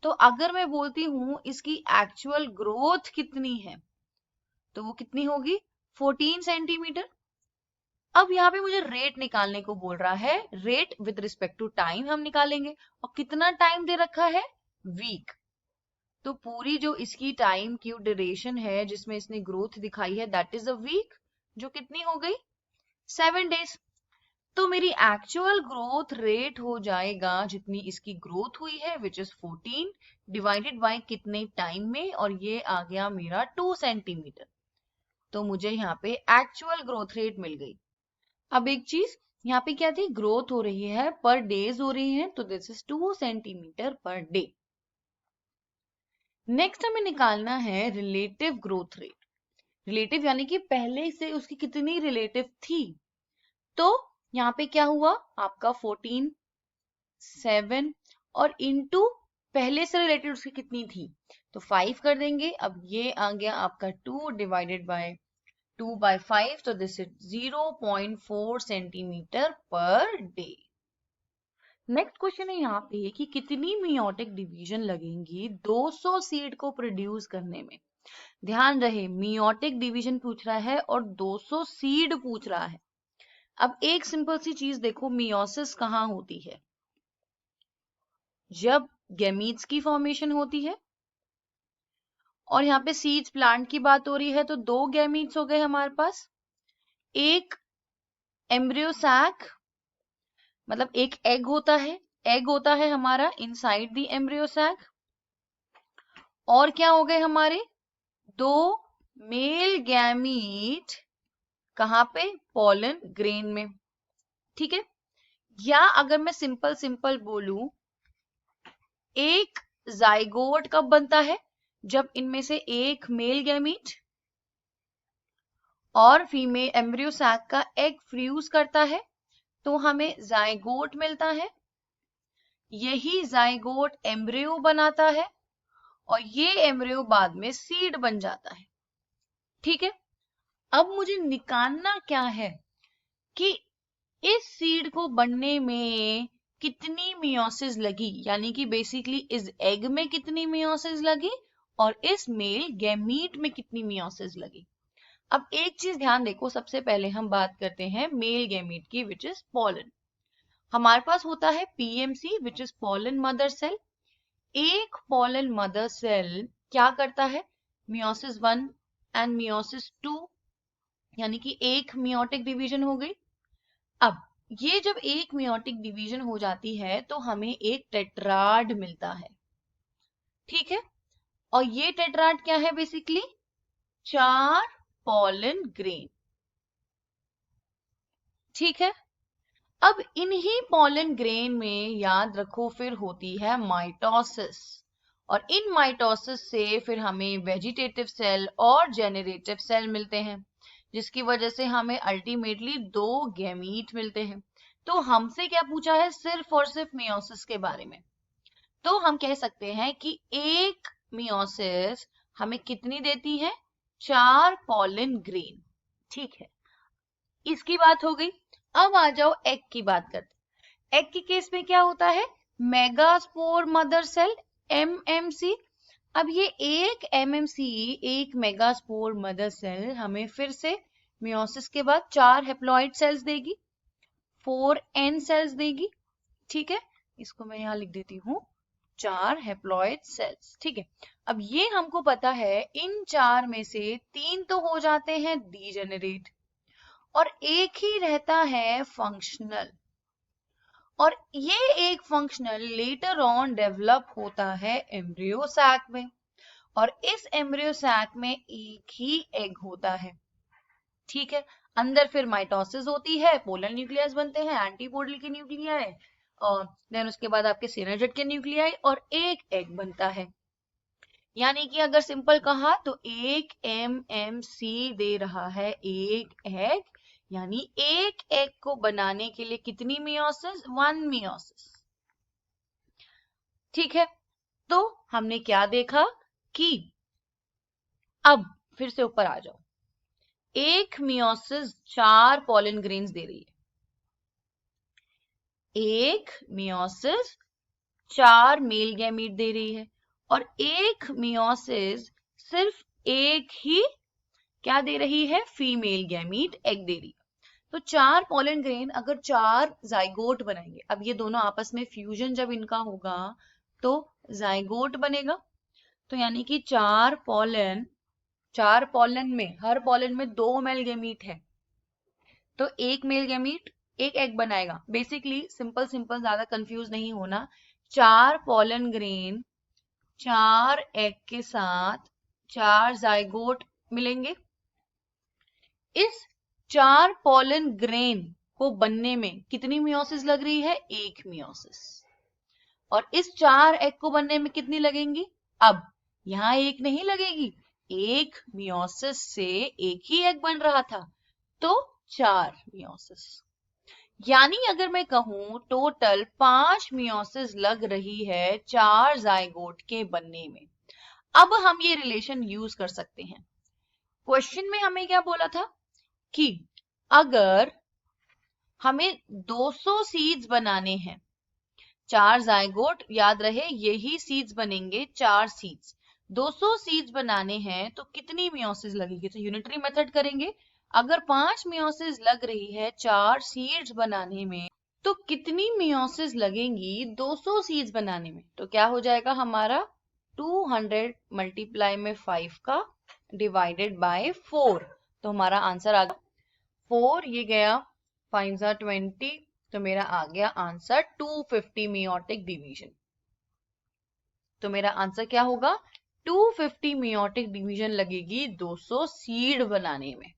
तो अगर मैं बोलती हूं इसकी एक्चुअल ग्रोथ कितनी है, तो वो कितनी होगी, 14 सेंटीमीटर। अब यहाँ पे मुझे रेट निकालने को बोल रहा है, rate with respect to time हम निकालेंगे, और कितना टाइम दे रखा है, वीक। तो पूरी जो इसकी टाइम की ड्यूरेशन है जिसमें इसने ग्रोथ दिखाई है, दैट इज अ वीक, जो कितनी हो गई, 7 डेज। तो मेरी एक्चुअल ग्रोथ रेट हो जाएगा जितनी इसकी ग्रोथ हुई है, विच इज 14 डिवाइडेड बाय कितने टाइम में, और ये आ गया मेरा 2 सेंटीमीटर। तो मुझे यहाँ पे एक्चुअल ग्रोथ रेट मिल गई। अब एक चीज यहाँ पे क्या थी, ग्रोथ हो रही है पर डेज हो रही है, तो this is 2 centimetre per day. Next हमें निकालना है रिलेटिव ग्रोथ रेट। रिलेटिव यानी कि पहले से उसकी कितनी रिलेटिव थी। तो यहाँ पे क्या हुआ आपका 14, 7 और इनटू पहले से रिलेटेड उसकी कितनी थी, तो 5 कर देंगे। अब ये आ गया आपका 2 डिवाइडेड बाय 2/5, तो this is 0.4 centimetre per day. Next question है यहाँ पे कि कितनी मियोटिक डिवीजन लगेंगी 200 सीड को प्रोड्यूस करने में। ध्यान रहे मियोटिक डिवीजन पूछ रहा है और 200 सीड पूछ रहा है। अब एक सिंपल सी चीज देखो, मियोसिस कहाँ होती है, जब गैमीट्स की फॉर्मेशन होती है, और यहाँ पे सीड्स प्लांट की बात हो रही है, तो 2 गैमीट्स हो गए हमारे पास, एक एम्ब्रियो सैक, मतलब एक एग होता है हमारा इनसाइड द एम्ब्रियो सैक, और क्या हो गए हमारे 2 मेल गैमीट, कहाँ पे, पॉलन ग्रेन में। ठीक है, या अगर मैं सिंपल सिंपल बोलूं, एक जाइगोट कब बनता है, जब इनमें से एक मेल गैमीट और फीमेल एम्ब्रियो सैक का एग फ्यूज करता है, तो हमें जाइगोट मिलता है। यही जाइगोट एम्ब्रियो बनाता है, और ये एम्ब्रियो बाद में सीड बन जाता है। ठीक है, अब मुझे निकालना क्या है कि इस सीड को बनने में कितनी मियोसिस लगी, यानी कि बेसिकली इस एग में कितनी मियोसिस लगी और इस मेल गैमीट में कितनी मियोसिस लगी। अब एक चीज ध्यान देखो, सबसे पहले हम बात करते हैं मेल गैमीट की, विच इज पॉलन। हमारे पास होता है PMC, which is pollen mother cell. एक पॉलन मदर सेल क्या करता है, मियोसिस 1 एंड मियोसिस 2, यानी कि एक मियोटिक डिवीजन हो गई। अब ये जब एक मियोटिक डिवीजन हो जाती है तो हमें एक टेट्राड मिलता है। ठीक है, और ये टेट्राड क्या है, बेसिकली 4 पॉलन ग्रेन। ठीक है, अब इन्हीं पॉलन ग्रेन में याद रखो फिर होती है माइटोसिस, और इन माइटोसिस से फिर हमें वेजिटेटिव सेल और जेनरेटिव सेल मिलते हैं, जिसकी वजह से हमें अल्टीमेटली 2 गैमीट मिलते हैं। तो हमसे क्या पूछा है? सिर्फ और सिर्फ मियोसिस के बारे में। तो हम कह सकते हैं कि एक मियोसिस हमें कितनी देती है? 4 पॉलन ग्रेन। ठीक है, इसकी बात हो गई। अब आ जाओ एग की बात करते। एग के केस में क्या होता है? Megaspore mother cell, MMC. अब ये एक एमएमसी, एक मेगास्पोर मदर सेल हमें फिर से मियोसिस के बाद 4 हेप्लॉइड सेल्स देगी, 4 एन सेल्स देगी। ठीक है, इसको मैं यहाँ लिख देती हूँ, 4 हेप्लॉइड सेल्स। ठीक है, अब ये हमको पता है इन 4 में से 3 तो हो जाते हैं डीजेनरेट और एक ही रहता है फंक्शनल। और ये एक फंक्शनल लेटर ऑन डेवलप होता है एम्ब्रियो सैक में, और इस एम्ब्रियो सैक में एक ही एग होता है। ठीक है, अंदर फिर माइटोसिस होती है, पोलर न्यूक्लियस बनते हैं, एंटीपोडल के न्यूक्लियाई, और देन उसके बाद आपके सिनर्जिड के न्यूक्लियाई, और एक एग बनता है। यानी कि अगर सिंपल कहा तो एक एमएमसी दे रहा है एक एग, यानी एक एग को बनाने के लिए कितनी मियोसिस? 1 मियोसिस। ठीक है, तो हमने क्या देखा कि अब फिर से ऊपर आ जाओ, एक मियोसिस 4 पॉलन ग्रेन्स दे रही है। एक मियोसिस 4 मेल गैमीट दे रही है, और एक मियोसिस सिर्फ एक ही क्या दे रही है? फीमेल गैमीट एग दे रही है। तो 4 पॉलन ग्रेन अगर 4 जाइगोट बनाएंगे, अब ये दोनों आपस में फ्यूजन जब इनका होगा तो जाइगोट बनेगा। तो यानी कि 4 पॉलन में, हर पॉलन में 2 मेल गैमीट है, तो एक मेल गैमीट एक एग बनाएगा। बेसिकली सिंपल ज्यादा कंफ्यूज नहीं होना, 4 पॉलन ग्रेन 4 एग के साथ 4 जाइगोट मिलेंगे। इस 4 पॉलन ग्रेन को बनने में कितनी मियोसिस लग रही है? एक मियोसिस। और इस 4 एग को बनने में कितनी लगेंगी? अब यहां एक नहीं लगेगी, एक मियोसिस से एक ही एग बन रहा था, तो 4 मियोसिस। यानी अगर मैं कहूं टोटल 5 मियोसिस लग रही है 4 जाइगोट के बनने में। अब हम ये रिलेशन यूज कर सकते हैं। क्वेश्चन में हमें क्या बोला था कि अगर हमें 200 सीड्स बनाने हैं, 4 जाइगोट, याद रहे यही सीड्स बनेंगे, 4 सीड्स, 200 सीड्स बनाने हैं तो कितनी मियोसिस लगेगी? तो यूनिटरी मेथड करेंगे। अगर 5 मियोसिस लग रही है 4 सीड्स बनाने में, तो कितनी मियोसिस लगेंगी 200 सीड्स बनाने में? तो क्या हो जाएगा हमारा? 200 मल्टीप्लाई में 5 का डिवाइडेड बाय 4। तो हमारा आंसर आ गया 4, ये गया 5 20, तो मेरा आ गया आंसर 250 मियोटिक डिवीजन। तो मेरा आंसर क्या होगा? 250 मियोटिक डिवीजन लगेगी 200 सीड बनाने में।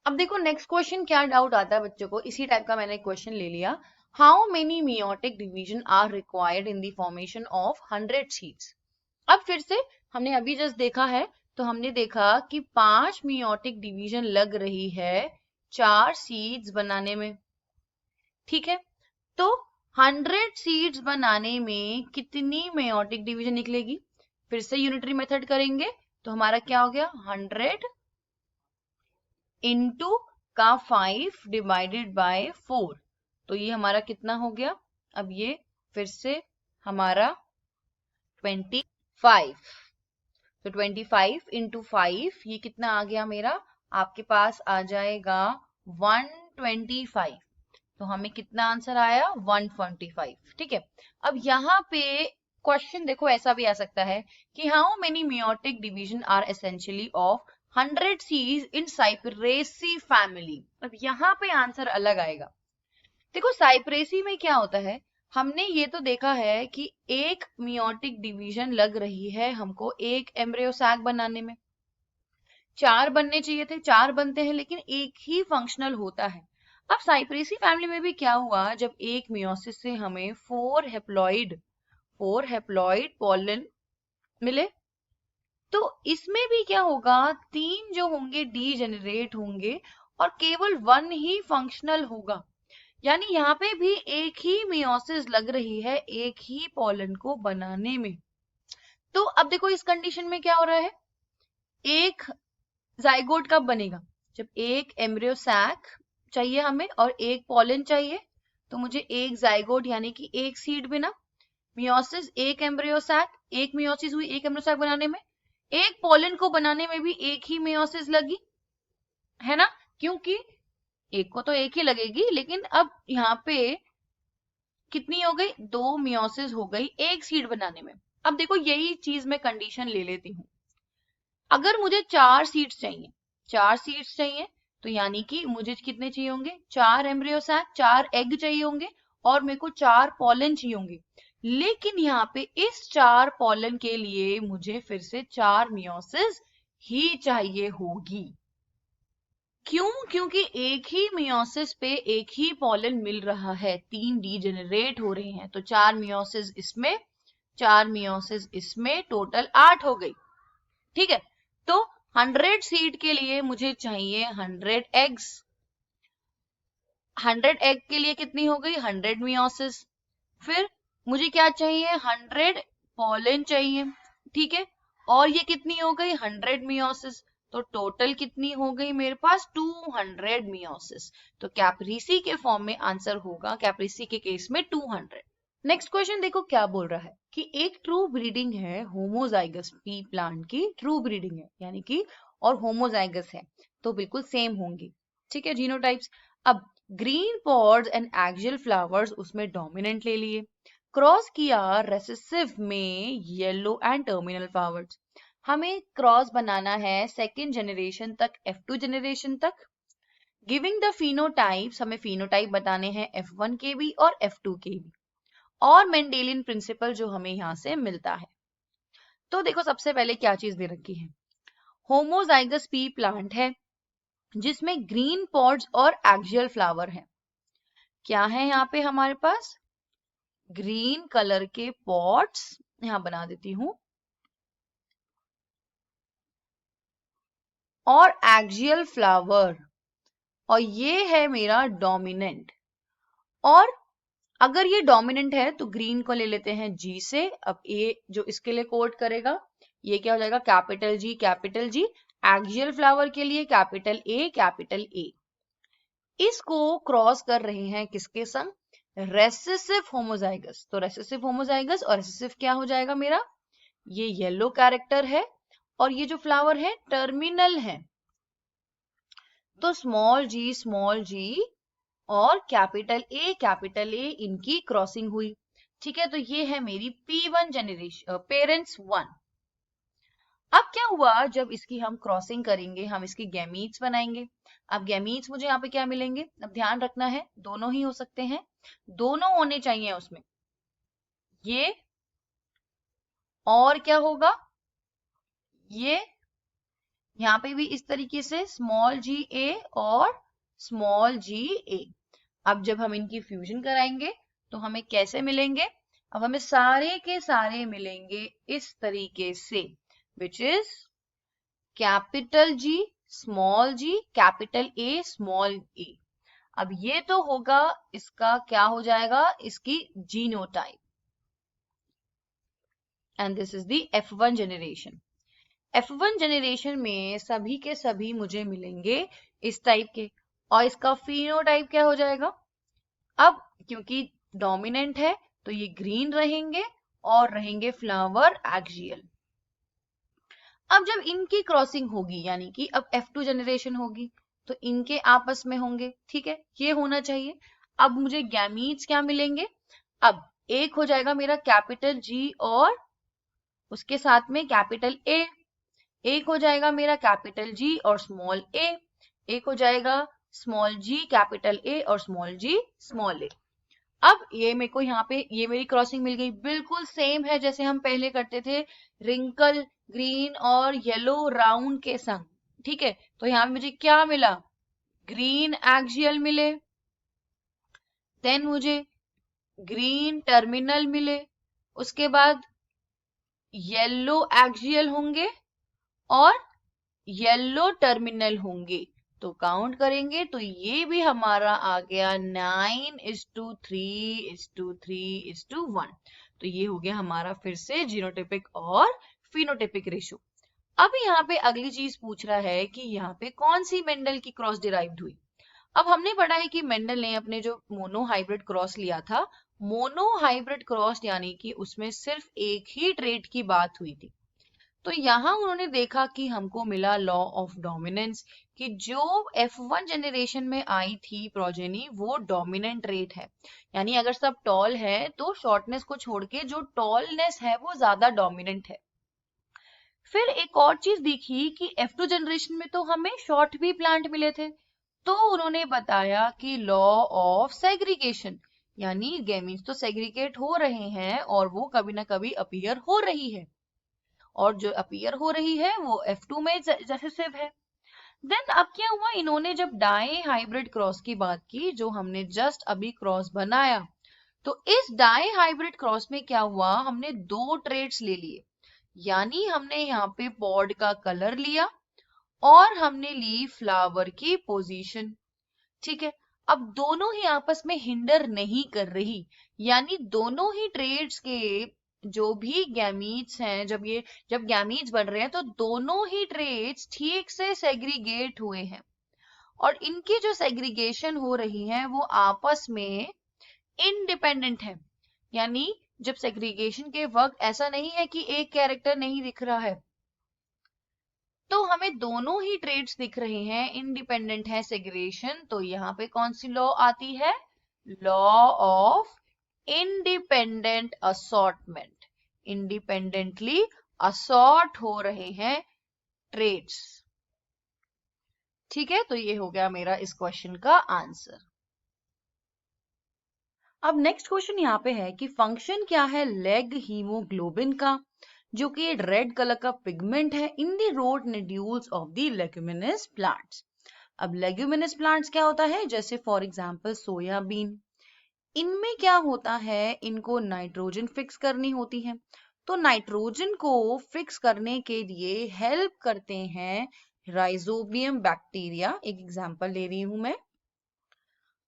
अब देखो नेक्स्ट क्वेश्चन क्या डाउट आता है बच्चों को, इसी टाइप का मैंने क्वेश्चन ले लिया। How many meiotic division are required in the formation of 100 seeds? अब फिर से हमने अभी जस्ट देखा है, तो हमने देखा कि 5 मियोटिक डिवीजन लग रही है 4 सीड्स बनाने में। ठीक है, तो 100 सीड्स बनाने में कितनी मेयोटिक डिवीजन निकलेगी? फिर से यूनिटरी मेथड करेंगे, तो हमारा क्या हो गया? 100 इंटू का 5 डिवाइडेड बाय 4, तो ये हमारा कितना हो गया? अब ये फिर से हमारा 25, तो 25 इंटू 5 ये कितना आ गया मेरा? आपके पास आ जाएगा 125। तो हमें कितना आंसर आया? 125। ठीक है, अब यहाँ पे क्वेश्चन देखो ऐसा भी आ सकता है कि how many meiotic division are essentially of 100 seeds in Cyperaceae family. अब यहाँ पे आंसर अलग आएगा। देखो साइप्रेसी में क्या होता है, हमने ये तो देखा है कि एक मियोटिक डिवीजन लग रही है हमको एक एम्ब्रियो सैक बनाने में। 4 बनने चाहिए थे, 4 बनते हैं, लेकिन एक ही फंक्शनल होता है। अब साइप्रेसी फैमिली में भी क्या हुआ, जब एक मियोसिस से हमें 4 हेप्लॉइड पॉलन मिले। तो इसमें भी क्या होगा, 3 जो होंगे डीजेनरेट होंगे और केवल 1 ही फंक्शनल होगा। यानी यहाँ पे भी एक ही मियोसिस लग रही है एक ही पॉलन को बनाने में। तो अब देखो इस कंडीशन में क्या हो रहा है, एक जाइगोट कब बनेगा, जब एक एम्ब्रियो सैक चाहिए हमें और एक पॉलन चाहिए। तो मुझे एक जाइगोट यानी कि एक सीड बिना, मियोसिस एक एम्ब्रियो सैक, एक मियोसिस हुई एक एम्ब्रियो सैक बनाने में, एक पॉलन को बनाने में भी एक ही मियोसिस लगी, है ना, क्योंकि एक को तो एक ही लगेगी, लेकिन अब यहाँ पे कितनी हो गई, 2 मियोसिस हो गई एक सीड बनाने में। अब देखो यही चीज मैं कंडीशन ले लेती हूँ, अगर मुझे 4 सीड्स चाहिए, 4 सीड्स चाहिए, तो यानी कि मुझे कितने चाहिए होंगे, 4 एम्ब्रियो सैक, 4 एग चाहिए होंगे और मेरे को 4 पॉलन चाहिए होंगे। लेकिन यहाँ पे इस 4 पॉलन के लिए मुझे फिर से 4 मियोसिस ही चाहिए होगी। क्यों, क्योंकि एक ही मियोसिस पे एक ही पॉलन मिल रहा है, 3 डीजेनरेट हो रहे हैं, तो 4 मियोसिस इसमें 4 मियोसिस इसमें, टोटल 8 हो गई। ठीक है, तो 100 सीड के लिए मुझे चाहिए 100 एग्स। 100 एग के लिए कितनी हो गई, 100 मियोसिस। फिर मुझे क्या चाहिए, 100 पॉलन चाहिए, ठीक है, और ये कितनी हो गई, 100 मियोसिस। तो टोटल कितनी हो गई मेरे पास, 200 मियोसिस। तो कैप्रीसी के फॉर्म में आंसर होगा, कैप्रीसी के केस में 200। नेक्स्ट क्वेश्चन देखो क्या बोल रहा है कि एक ट्रू ब्रीडिंग है होमोजाइगस पी प्लांट की, ट्रू ब्रीडिंग है यानी कि, और होमोजाइगस है तो बिल्कुल सेम होंगी, ठीक है, जीनोटाइप्स। अब green pods and axial flowers उसमें डोमिनेंट ले लिए, क्रॉस किया रेसेसिव में येलो एंड टर्मिनल फ्लावर्स। हमें क्रॉस बनाना है सेकेंड जनरेशन तक, F2 जनरेशन तक। गिविंग द फिनोटाइप्स, हमें फिनोटाइप बताने हैं F1 के भी और F2 के भी, और मेंडेलियन प्रिंसिपल जो हमें यहां से मिलता है। तो देखो सबसे पहले क्या चीज दे रखी है, होमोजाइगस पी प्लांट है जिसमें ग्रीन पॉड्स और एक्सियल फ्लावर है। क्या है यहाँ पे हमारे पास, ग्रीन कलर के पॉड्स, यहां बना देती हूं, और एक्सियल फ्लावर, और ये है मेरा डोमिनेंट। और अगर ये डोमिनेंट है तो ग्रीन को ले लेते हैं जी से। अब ए जो इसके लिए कोड करेगा, ये क्या हो जाएगा, capital G capital G. Axial flower के लिए कैपिटल ए कैपिटल ए। इसको क्रॉस कर रहे हैं किसके संग, रेसेसिव होमोजाइगस। तो रेसेसिव होमोजाइगस और रेसेसिव क्या हो जाएगा मेरा, ये येलो कैरेक्टर है और ये जो फ्लावर है टर्मिनल है। तो स्मॉल जी और कैपिटल ए इनकी क्रॉसिंग हुई, ठीक है। तो ये है मेरी P1 जनरेशन, पेरेंट्स 1। अब क्या हुआ, जब इसकी हम क्रॉसिंग करेंगे, हम इसकी गैमीट्स बनाएंगे। अब गैमीट्स मुझे यहाँ पे क्या मिलेंगे, अब ध्यान रखना है दोनों ही हो सकते हैं, दोनों होने चाहिए उसमें, ये और क्या होगा, ये यहाँ पे भी इस तरीके से स्मॉल जी ए और स्मॉल जी ए। अब जब हम इनकी फ्यूजन कराएंगे तो हमें कैसे मिलेंगे, अब हमें सारे के सारे मिलेंगे इस तरीके से, which is capital G capital A small a. अब ये तो होगा, इसका क्या हो जाएगा, इसकी genotype, and this is the F1 generation. F1 generation में सभी के सभी मुझे मिलेंगे इस टाइप के, और इसका फिनोटाइप क्या हो जाएगा, अब क्योंकि डोमिनेंट है तो ये ग्रीन रहेंगे और रहेंगे फ्लावर एक्सियल। अब जब इनकी क्रॉसिंग होगी यानी कि अब F2 जनरेशन होगी तो इनके आपस में होंगे, ठीक है, ये होना चाहिए। अब मुझे गैमीट्स क्या मिलेंगे, अब एक हो जाएगा मेरा कैपिटल जी और उसके साथ में कैपिटल ए, एक हो जाएगा मेरा कैपिटल जी और स्मॉल ए, एक हो जाएगा स्मॉल जी कैपिटल ए और स्मॉल जी स्मॉल ए। अब ये मेरे को यहाँ पे ये मेरी क्रॉसिंग मिल गई, बिल्कुल सेम है जैसे हम पहले करते थे, रिंकल ग्रीन और येलो राउंड के संग, ठीक है। तो यहाँ पे मुझे क्या मिला, ग्रीन एक्सियल मिले, देन मुझे ग्रीन टर्मिनल मिले, उसके बाद येलो एक्सियल होंगे और येलो टर्मिनल होंगे। तो काउंट करेंगे तो ये भी हमारा आ गया 9:3:3:1। तो ये हो गया हमारा फिर से जीनोटाइपिक और फिनोटाइपिक रेशो। अब यहाँ पे अगली चीज पूछ रहा है कि यहाँ पे कौन सी मेंडल की क्रॉस डिराइव्ड हुई। अब हमने पढ़ा है कि मेंडल ने अपने जो मोनो हाइब्रिड क्रॉस लिया था, मोनो हाइब्रिड क्रॉस यानी कि उसमें सिर्फ एक ही ट्रेट की बात हुई थी। तो यहाँ उन्होंने देखा कि हमको मिला लॉ ऑफ डोमिनेंस, कि जो F1 जनरेशन में आई थी प्रोजेनी वो डोमिनेंट रेट है। यानी अगर सब टॉल है तो शॉर्टनेस को छोड़ के जो टॉलनेस है वो ज्यादा डोमिनेंट है। फिर एक और चीज दिखी कि F2 जनरेशन में तो हमें शॉर्ट भी प्लांट मिले थे। तो उन्होंने बताया कि लॉ ऑफ सेग्रीगेशन, यानी गैमीट्स तो सेग्रीगेट हो रहे हैं और वो कभी ना कभी अपीयर हो रही है, और जो अपीयर हो रही है वो F2 में रिसेसिव है। देन अब क्या हुआ, इन्होंने जब डाई हाइब्रिड क्रॉस की बात की, जो हमने जस्ट अभी क्रॉस बनाया, तो इस डाई हाइब्रिड क्रॉस में क्या हुआ, हमने दो ट्रेड्स ले लिए। यानी हमने यहाँ पे पॉड का कलर लिया और हमने ली फ्लावर की पोजीशन। ठीक है, अब दोनों ही आपस में हिंडर नहीं कर रही, यानी दोनों ही ट्रेड्स के जो भी गैमीट्स हैं, जब गैमीट्स बन रहे हैं तो दोनों ही ट्रेड्स ठीक से सेग्रीगेट हुए हैं, और इनकी जो सेग्रीगेशन हो रही है वो आपस में इंडिपेंडेंट है। यानी जब सेग्रीगेशन के वक्त ऐसा नहीं है कि एक कैरेक्टर नहीं दिख रहा है, तो हमें दोनों ही ट्रेड्स दिख रहे हैं, इंडिपेंडेंट है सेग्रीगेशन। तो यहाँ पे कौन सी लॉ आती है, law of independent assortment. Independently assort हो रहे हैं ट्रेड्स। ठीक है, तो ये हो गया मेरा इस क्वेश्चन का आंसर। अब नेक्स्ट क्वेश्चन यहाँ पे है कि फंक्शन क्या है लेग हीमोग्लोबिन का, जो कि रेड कलर का पिगमेंट है in the root nodules of the leguminous plants. अब लेग्यूमिनस प्लांट्स क्या होता है, जैसे फॉर एग्जांपल सोयाबीन, इनमें क्या होता है, इनको नाइट्रोजन फिक्स करनी होती है। तो नाइट्रोजन को फिक्स करने के लिए हेल्प करते हैं राइजोबियम बैक्टीरिया। एक एग्जांपल ले रही हूं मैं।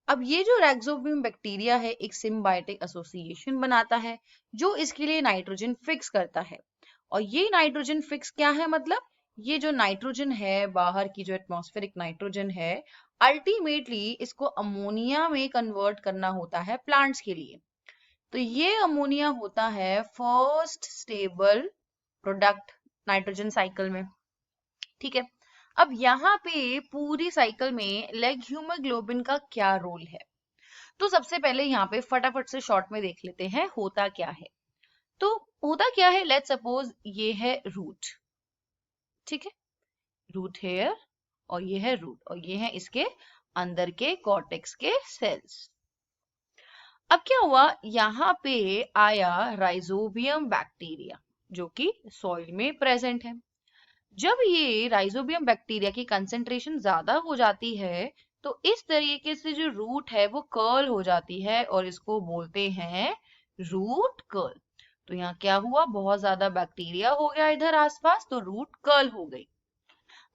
अब ये जो राइजोबियम बैक्टीरिया है एक सिम्बायोटिक एसोसिएशन बनाता है जो इसके लिए नाइट्रोजन फिक्स करता है। और ये नाइट्रोजन फिक्स क्या है, मतलब ये जो नाइट्रोजन है, बाहर की जो एटमॉस्फेरिक नाइट्रोजन है, अल्टीमेटली इसको अमोनिया में कन्वर्ट करना होता है प्लांट्स के लिए। तो ये अमोनिया होता है first stable product nitrogen cycle में। ठीक है, अब यहाँ पे पूरी साइकिल में लेग हीमोग्लोबिन का क्या रोल है, तो सबसे पहले यहाँ पे फटाफट से शॉर्ट में देख लेते हैं होता क्या है। तो होता क्या है, लेट्स सपोज ये है रूट। ठीक है, रूट हेयर, और ये है रूट, और ये है इसके अंदर के कॉर्टेक्स के सेल्स। अब क्या हुआ, यहाँ पे आया राइजोबियम बैक्टीरिया जो कि सॉइल में प्रेजेंट है। जब ये राइजोबियम बैक्टीरिया की कंसेंट्रेशन ज्यादा हो जाती है तो इस तरीके से जो रूट है वो कर्ल हो जाती है और इसको बोलते हैं रूट कर्ल। तो यहाँ क्या हुआ, बहुत ज्यादा बैक्टीरिया हो गया इधर आसपास, तो रूट कर्ल हो गई।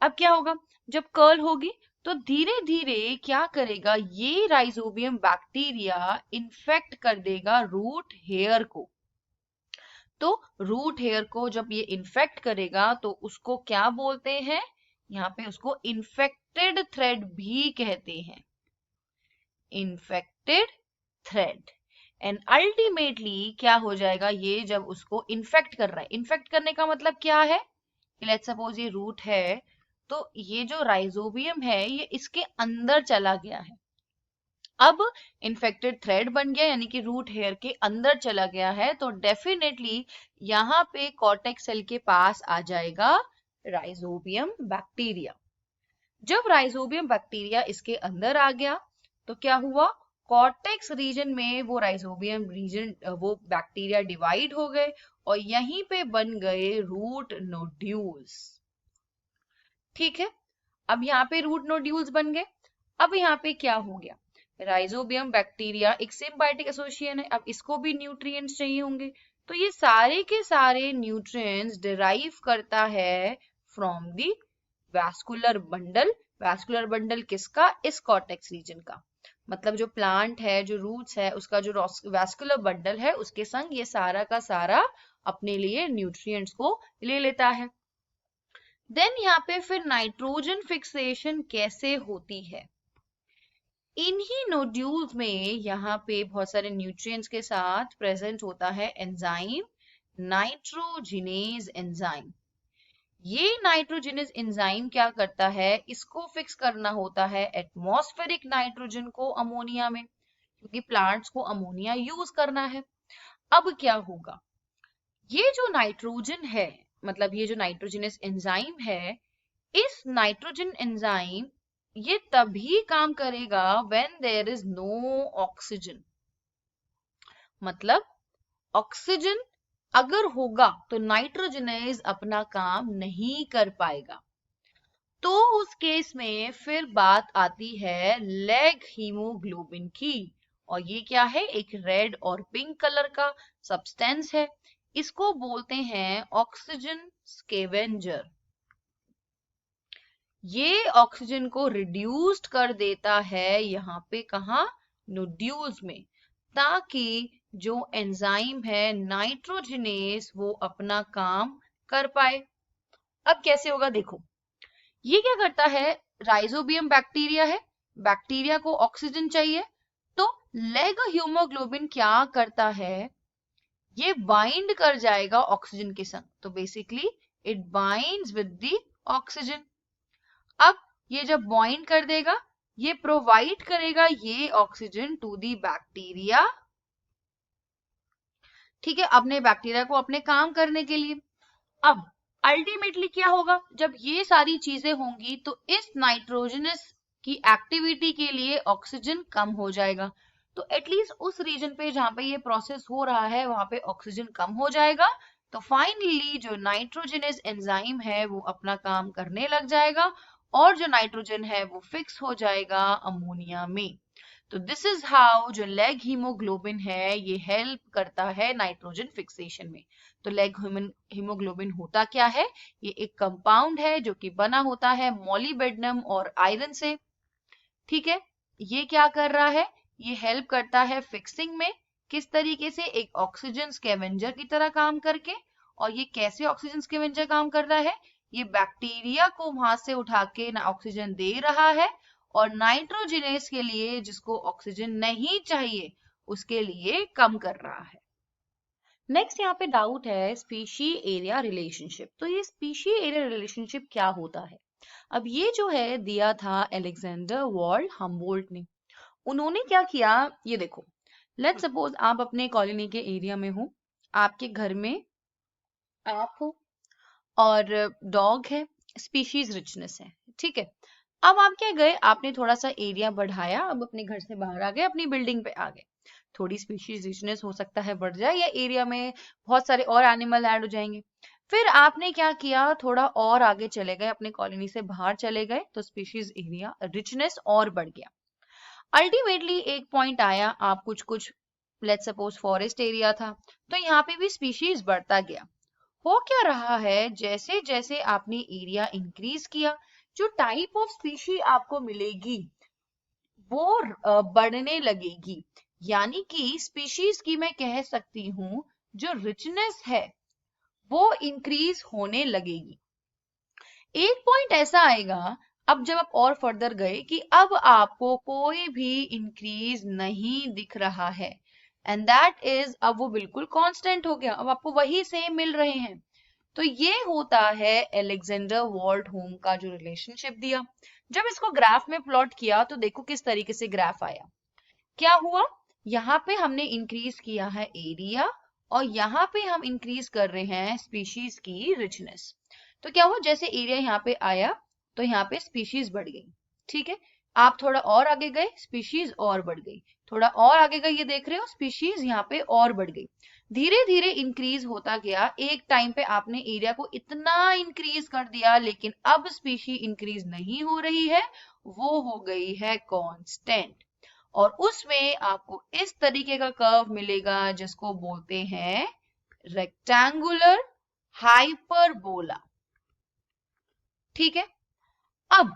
अब क्या होगा, जब कर्ल होगी तो धीरे धीरे क्या करेगा, ये राइजोबियम बैक्टीरिया इन्फेक्ट कर देगा रूट हेयर को। तो रूट हेयर को जब ये इन्फेक्ट करेगा तो उसको क्या बोलते हैं, यहाँ पे उसको इन्फेक्टेड थ्रेड भी कहते हैं, इन्फेक्टेड थ्रेड। एंड अल्टीमेटली क्या हो जाएगा, ये जब उसको इन्फेक्ट कर रहा है, इन्फेक्ट करने का मतलब क्या है, लेट्स सपोज ये रूट है, तो ये जो राइजोबियम है ये इसके अंदर चला गया है। अब इन्फेक्टेड थ्रेड बन गया, यानी कि रूट हेयर के अंदर चला गया है, तो डेफिनेटली यहाँ पे कॉर्टेक्स सेल के पास आ जाएगा राइजोबियम बैक्टीरिया। जब राइजोबियम बैक्टीरिया इसके अंदर आ गया तो क्या हुआ, कॉर्टेक्स रीजन में वो राइजोबियम रीजन वो बैक्टीरिया डिवाइड हो गए और यहीं पे बन गए रूट नोड्यूल्स। ठीक है, अब यहाँ पे रूट नोड्यूल्स बन गए। अब यहाँ पे क्या हो गया, राइजोबियम बैक्टीरिया एक सिम्बायोटिक एसोसिएशन है, अब इसको भी न्यूट्रिएंट्स चाहिए होंगे, तो ये सारे के सारे न्यूट्रिएंट्स डिराइव करता है from the vascular bundle. Vascular bundle किसका? इस कॉर्टेक्स रीजन का। मतलब जो प्लांट है, जो रूट्स है, उसका जो वैस्कुलर बंडल है, उसके संग ये सारा का सारा अपने लिए न्यूट्रिएंट्स को ले लेता है। देन यहाँ पे फिर नाइट्रोजन फिक्सेशन कैसे होती है? इन्हीं नोड्यूल्स में यहाँ पे बहुत सारे न्यूट्रिएंट्स के साथ प्रेजेंट होता है एंजाइम, नाइट्रोजिनेज एंजाइम। ये नाइट्रोजिनेज एंजाइम क्या करता है? इसको फिक्स करना होता है एटमॉस्फेरिक नाइट्रोजन को अमोनिया में, क्योंकि प्लांट्स को अमोनिया यूज करना है। अब क्या होगा? ये जो नाइट्रोजन है, मतलब ये जो नाइट्रोजिनेज एंजाइम है, इस नाइट्रोजन एंजाइम ये तभी काम करेगा when there is no oxygen. मतलब ऑक्सीजन अगर होगा तो नाइट्रोजनेज अपना काम नहीं कर पाएगा। तो उस केस में फिर बात आती है लेग हीमोग्लोबिन की। और ये क्या है? एक रेड और पिंक कलर का सब्सटेंस है। इसको बोलते हैं ऑक्सीजन स्केवेंजर। ये ऑक्सीजन को रिड्यूस्ड कर देता है यहाँ पे, कहा? नोड्यूल्स में, ताकि जो एंजाइम है नाइट्रोजिनेज वो अपना काम कर पाए। अब कैसे होगा देखो। ये क्या करता है? राइजोबियम बैक्टीरिया है, बैक्टीरिया को ऑक्सीजन चाहिए, तो लेग हीमोग्लोबिन क्या करता है? ये बाइंड कर जाएगा ऑक्सीजन के संग। तो basically it binds with the oxygen. अब ये जब बाइंड कर देगा, ये प्रोवाइड करेगा ये ऑक्सीजन टू दी बैक्टीरिया। ठीक है, अपने बैक्टीरिया को अपने काम करने के लिए। अब अल्टीमेटली क्या होगा? जब ये सारी चीजें होंगी तो इस नाइट्रोजनस की एक्टिविटी के लिए ऑक्सीजन कम हो जाएगा। तो एटलीस्ट उस रीजन पे जहां पे ये प्रोसेस हो रहा है वहां पे ऑक्सीजन कम हो जाएगा। तो फाइनली जो नाइट्रोजनस एंजाइम है वो अपना काम करने लग जाएगा और जो नाइट्रोजन है वो फिक्स हो जाएगा अमोनिया में। तो दिस इज हाउ जो लेग हीमोग्लोबिन है ये हेल्प करता है नाइट्रोजन फिक्सेशन में। तो लेग हीमोग्लोबिन होता क्या है? ये एक कंपाउंड है जो कि बना होता है मोलिब्डेनम और आयरन से। ठीक है, ये क्या कर रहा है? ये हेल्प करता है फिक्सिंग में। किस तरीके से? एक ऑक्सीजन स्कैवेंजर की तरह काम करके। और ये कैसे ऑक्सीजन स्कैवेंजर काम कर रहा है? ये बैक्टीरिया को वहां से उठा के ना ऑक्सीजन दे रहा है और नाइट्रोजिनेज के लिए, जिसको ऑक्सीजन नहीं चाहिए, उसके लिए कम कर रहा है। नेक्स्ट यहाँ पे डाउट है स्पीशी एरिया रिलेशनशिप। तो ये स्पीशी एरिया रिलेशनशिप क्या होता है? अब ये जो है दिया था अलेक्जेंडर वॉर्ड हम्बोल्ट ने। उन्होंने क्या किया? ये देखो, लेट्स सपोज आप अपने कॉलोनी के एरिया में हो, आपके घर में आप हो और डॉग है, स्पीशीज रिचनेस है। ठीक है, अब आप क्या गए, आपने थोड़ा सा एरिया बढ़ाया, अब अपने घर से बाहर आ गए, अपनी बिल्डिंग पे आ गए, थोड़ी स्पीशीज रिचनेस हो सकता है बढ़ जाए, या एरिया में बहुत सारे और एनिमल ऐड हो जाएंगे। फिर आपने क्या किया? थोड़ा और आगे चले गए, अपने कॉलोनी से बाहर चले गए, तो स्पीशीज एरिया रिचनेस और बढ़ गया। अल्टीमेटली एक पॉइंट आया, आप कुछ लेट्स सपोज फॉरेस्ट एरिया था, तो यहाँ पे भी स्पीशीज बढ़ता गया। हो क्या रहा है? जैसे जैसे आपने एरिया इंक्रीज किया, जो टाइप ऑफ स्पीशी आपको मिलेगी वो बढ़ने लगेगी। यानी कि स्पीशीज की मैं कह सकती हूँ जो रिचनेस है वो इंक्रीज होने लगेगी। एक पॉइंट ऐसा आएगा, अब जब आप और फर्दर गए, कि अब आपको कोई भी इंक्रीज नहीं दिख रहा है, एंड दैट इज, अब वो बिल्कुल कांस्टेंट हो गया, अब आपको वही सेम मिल रहे हैं। तो ये होता है अलेक्जेंडर वॉल्ट होम का जो रिलेशनशिप दिया। जब इसको ग्राफ में प्लॉट किया तो देखो किस तरीके से ग्राफ आया। क्या हुआ? यहाँ पे हमने इंक्रीज किया है एरिया और यहाँ पे हम इंक्रीज कर रहे हैं स्पीशीज की रिचनेस। तो क्या हुआ? जैसे एरिया यहाँ पे आया तो यहाँ पे स्पीशीज बढ़ गई। ठीक है, आप थोड़ा और आगे गए, स्पीशीज और बढ़ गई, थोड़ा और आगे गए, ये देख रहे हो स्पीशीज यहाँ पे और बढ़ गई। धीरे धीरे इंक्रीज होता गया। एक टाइम पे आपने एरिया को इतना इंक्रीज कर दिया, लेकिन अब स्पीशी इंक्रीज नहीं हो रही है, वो हो गई है कांस्टेंट। और उसमें आपको इस तरीके का कर्व मिलेगा जिसको बोलते हैं रेक्टेंगुलर हाइपरबोला। ठीक है, अब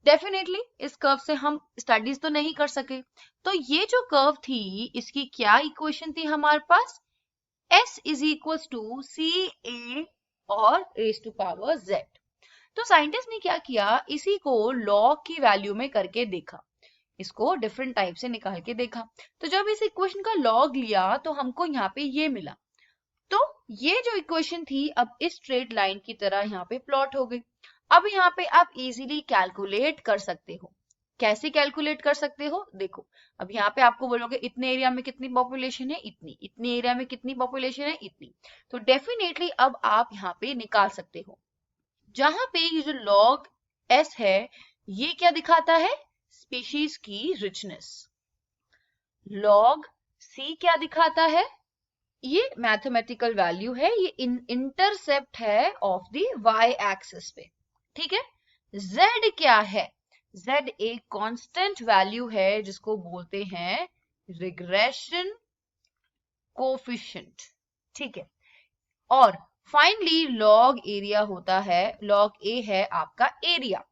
डेफिनेटली इस कर्व से हम स्टडीज तो नहीं कर सके, तो ये जो कर्व थी इसकी क्या इक्वेशन थी हमारे पास, s इज इक्वल टू सी ए और रेज टू पावर z। तो साइंटिस्ट ने क्या किया, इसी को लॉग की वैल्यू में करके देखा, इसको डिफरेंट टाइप से निकाल के देखा। तो जब इस इक्वेशन का लॉग लिया तो हमको यहाँ पे ये मिला। तो ये जो इक्वेशन थी अब इस स्ट्रेट लाइन की तरह यहाँ पे प्लॉट हो गई। अब यहाँ पे आप इजीली कैलकुलेट कर सकते हो। कैसे कैलकुलेट कर सकते हो, देखो अब यहाँ पे आपको बोलोगे इतने एरिया में कितनी पॉपुलेशन है, इतनी, इतने एरिया में कितनी पॉपुलेशन है, इतनी। तो डेफिनेटली अब आप यहाँ पे निकाल सकते हो। जहां पे ये जो लॉग एस है ये क्या दिखाता है, स्पीशीज की रिचनेस। लॉग सी क्या दिखाता है, ये मैथमेटिकल वैल्यू है, ये इंटरसेप्ट है ऑफ द वाई एक्सिस पे। ठीक है, z क्या है, z एक कांस्टेंट वैल्यू है जिसको बोलते हैं रिग्रेशन कोफिशिएंट। ठीक है, और फाइनली लॉग एरिया होता है, लॉग ए है आपका एरिया।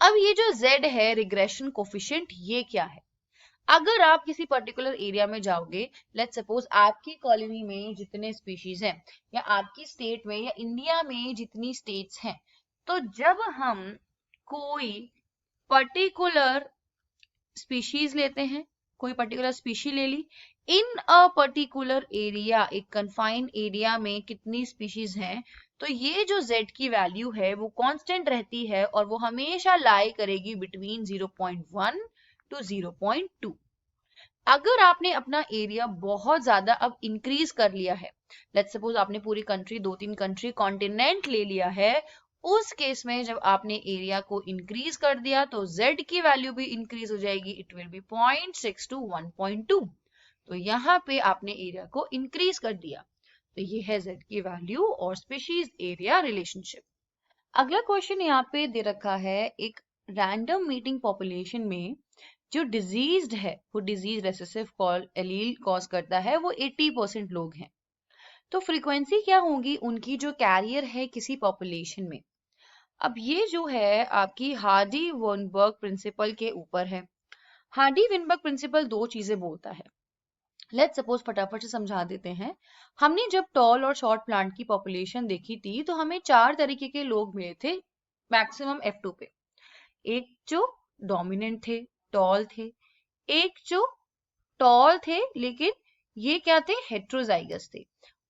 अब ये जो z है रिग्रेशन कोफिशिएंट, ये क्या है, अगर आप किसी पर्टिकुलर एरिया में जाओगे, लेट्स सपोज आपकी कॉलोनी में जितने स्पीशीज हैं या आपकी स्टेट में या इंडिया में जितनी स्टेट्स हैं, तो जब हम कोई पर्टिकुलर स्पीशीज लेते हैं, कोई पर्टिकुलर स्पीशी ले ली, इन अ पर्टिकुलर एरिया, एक कन्फाइंड एरिया में कितनी स्पीशीज हैं, तो ये जो z की वैल्यू है वो कांस्टेंट रहती है और वो हमेशा लाई करेगी बिटवीन 0.1 टू 0.2। अगर आपने अपना एरिया बहुत ज्यादा अब इंक्रीज कर लिया है, लेट्स सपोज आपने पूरी कंट्री, 2-3 कंट्री कॉन्टिनेंट ले लिया है, उस केस में जब आपने एरिया को इंक्रीज कर दिया तो z की वैल्यू भी इंक्रीज हो जाएगी, इट विल बी 0.6 टू 1.2। तो यहाँ पे आपने एरिया को इंक्रीज कर दिया, तो ये है z की वैल्यू और स्पीशीज एरिया रिलेशनशिप। अगला क्वेश्चन यहाँ पे दे रखा है, एक रैंडम मीटिंग पॉपुलेशन में जो डिजीज्ड है, वो डिजीज रेसेसिव एलील कॉज करता है, वो 80% लोग हैं। तो फ्रीक्वेंसी क्या होगी उनकी जो कैरियर है किसी पॉपुलेशन में। अब ये जो है आपकी हार्डी विनबर्ग प्रिंसिपल के ऊपर है। हार्डी विनबर्ग प्रिंसिपल दो चीजें बोलता है, लेट्स सपोज फटाफट से समझा देते हैं। हमने जब टॉल और शॉर्ट प्लांट की पॉपुलेशन देखी थी तो हमें 4 तरीके के लोग मिले थे मैक्सिमम F2 पे। एक जो डोमिनेंट थे, टॉल थे, एक जो टॉल थे लेकिन ये क्या थे, हेट्रोजाइगस थे,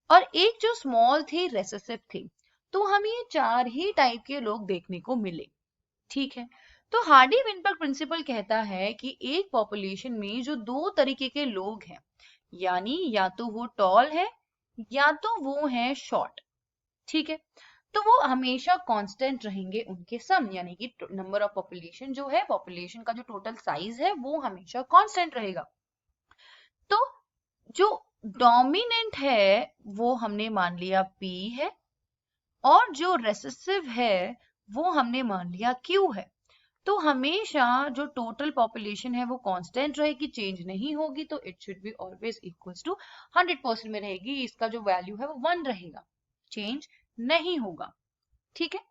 और एक जो स्मॉल थे, रेसेसिव थे। तो हमें ये 4 ही टाइप के लोग देखने को मिले। ठीक है, तो हार्डी विनबर्ग प्रिंसिपल कहता है कि एक पॉपुलेशन में जो 2 तरीके के लोग हैं, यानी या तो वो टॉल है या तो वो है शॉर्ट, ठीक है, तो वो हमेशा कांस्टेंट रहेंगे उनके सम, यानी कि नंबर ऑफ पॉपुलेशन जो है, पॉपुलेशन का जो टोटल साइज है वो हमेशा कांस्टेंट रहेगा। तो जो डोमिनेंट है वो हमने मान लिया P है, और जो रेसेसिव है वो हमने मान लिया Q है। तो हमेशा जो टोटल पॉपुलेशन है वो कांस्टेंट रहेगी, चेंज नहीं होगी, तो it should be always equals to 100% में रहेगी, इसका जो वैल्यू है वो 1 रहेगा, चेंज नहीं होगा। ठीक है,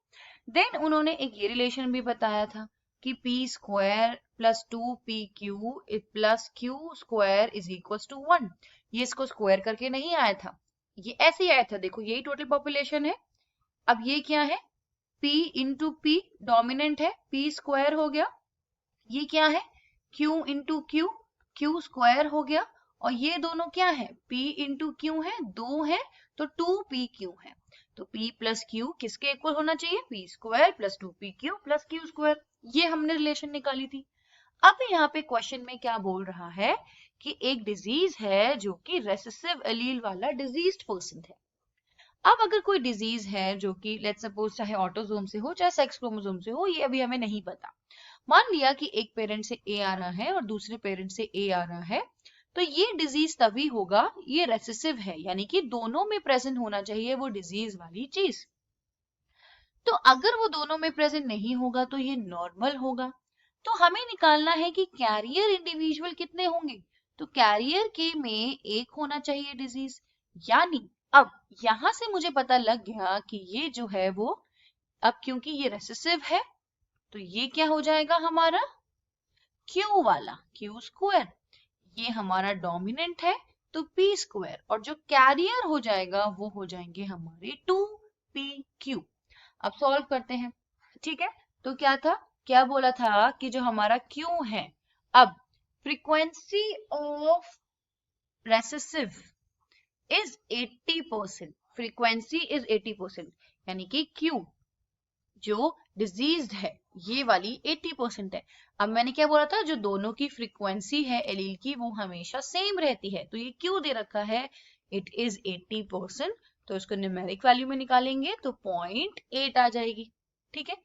देन उन्होंने एक ये रिलेशन भी बताया था कि p square plus 2pq plus q square is equals to 1। ये इसको स्क्वायर करके नहीं आया था, ये ऐसे ही आया था, देखो यही टोटल पॉपुलेशन है। अब ये क्या है, p इंटू p डोमिनेंट है, p स्क्वायर हो गया, ये क्या है q into q, q square हो गया, और ये दोनों क्या है, p इंटू q है, 2 है, तो 2pq है। तो p प्लस q किसके इक्वल होना चाहिए, p square plus 2pq plus q square, ये हमने रिलेशन निकाली थी। अब यहाँ पे क्वेश्चन में क्या बोल रहा है कि एक डिजीज है जो कि रेसेसिव एलील वाला डिजीज्ड पर्सन है। अब अगर कोई डिजीज है जो कि लेट्स सपोज चाहे ऑटोसोम से हो चाहे सेक्स क्रोमोसोम से हो, ये अभी हमें नहीं पता, मान लिया कि एक पेरेंट से ए आ रहा है और दूसरे पेरेंट से ए आ रहा है, तो ये डिजीज तभी होगा, ये रेसेसिव है, यानी कि दोनों में प्रेजेंट होना चाहिए वो डिजीज वाली चीज। तो अगर वो दोनों में प्रेजेंट नहीं होगा तो ये नॉर्मल होगा। तो हमें निकालना है कि कैरियर इंडिविजुअल कितने होंगे, तो कैरियर के में एक होना चाहिए डिजीज, यानी अब यहां से मुझे पता लग गया कि ये जो है वो, अब क्योंकि ये रेसेसिव है तो ये क्या हो जाएगा हमारा क्यू वाला, क्यू स्क्वायर। ये हमारा डोमिनेंट है तो पी स्क्वायर, और जो कैरियर हो जाएगा वो हो जाएंगे हमारे 2pq। अब सॉल्व करते हैं। ठीक है, तो क्या था, क्या बोला था कि जो हमारा क्यू है, अब frequency of recessive is 80%, frequency is 80%, यानी कि क्यू जो डिजीज्ड है ये वाली 80% है। अब मैंने क्या बोला था, जो दोनों की फ्रीक्वेंसी है एलील की वो हमेशा सेम रहती है, तो ये क्यों दे रखा है, इट इज 80%, तो इसको न्यूमेरिक वैल्यू में निकालेंगे तो 0.8 आ जाएगी। ठीक है,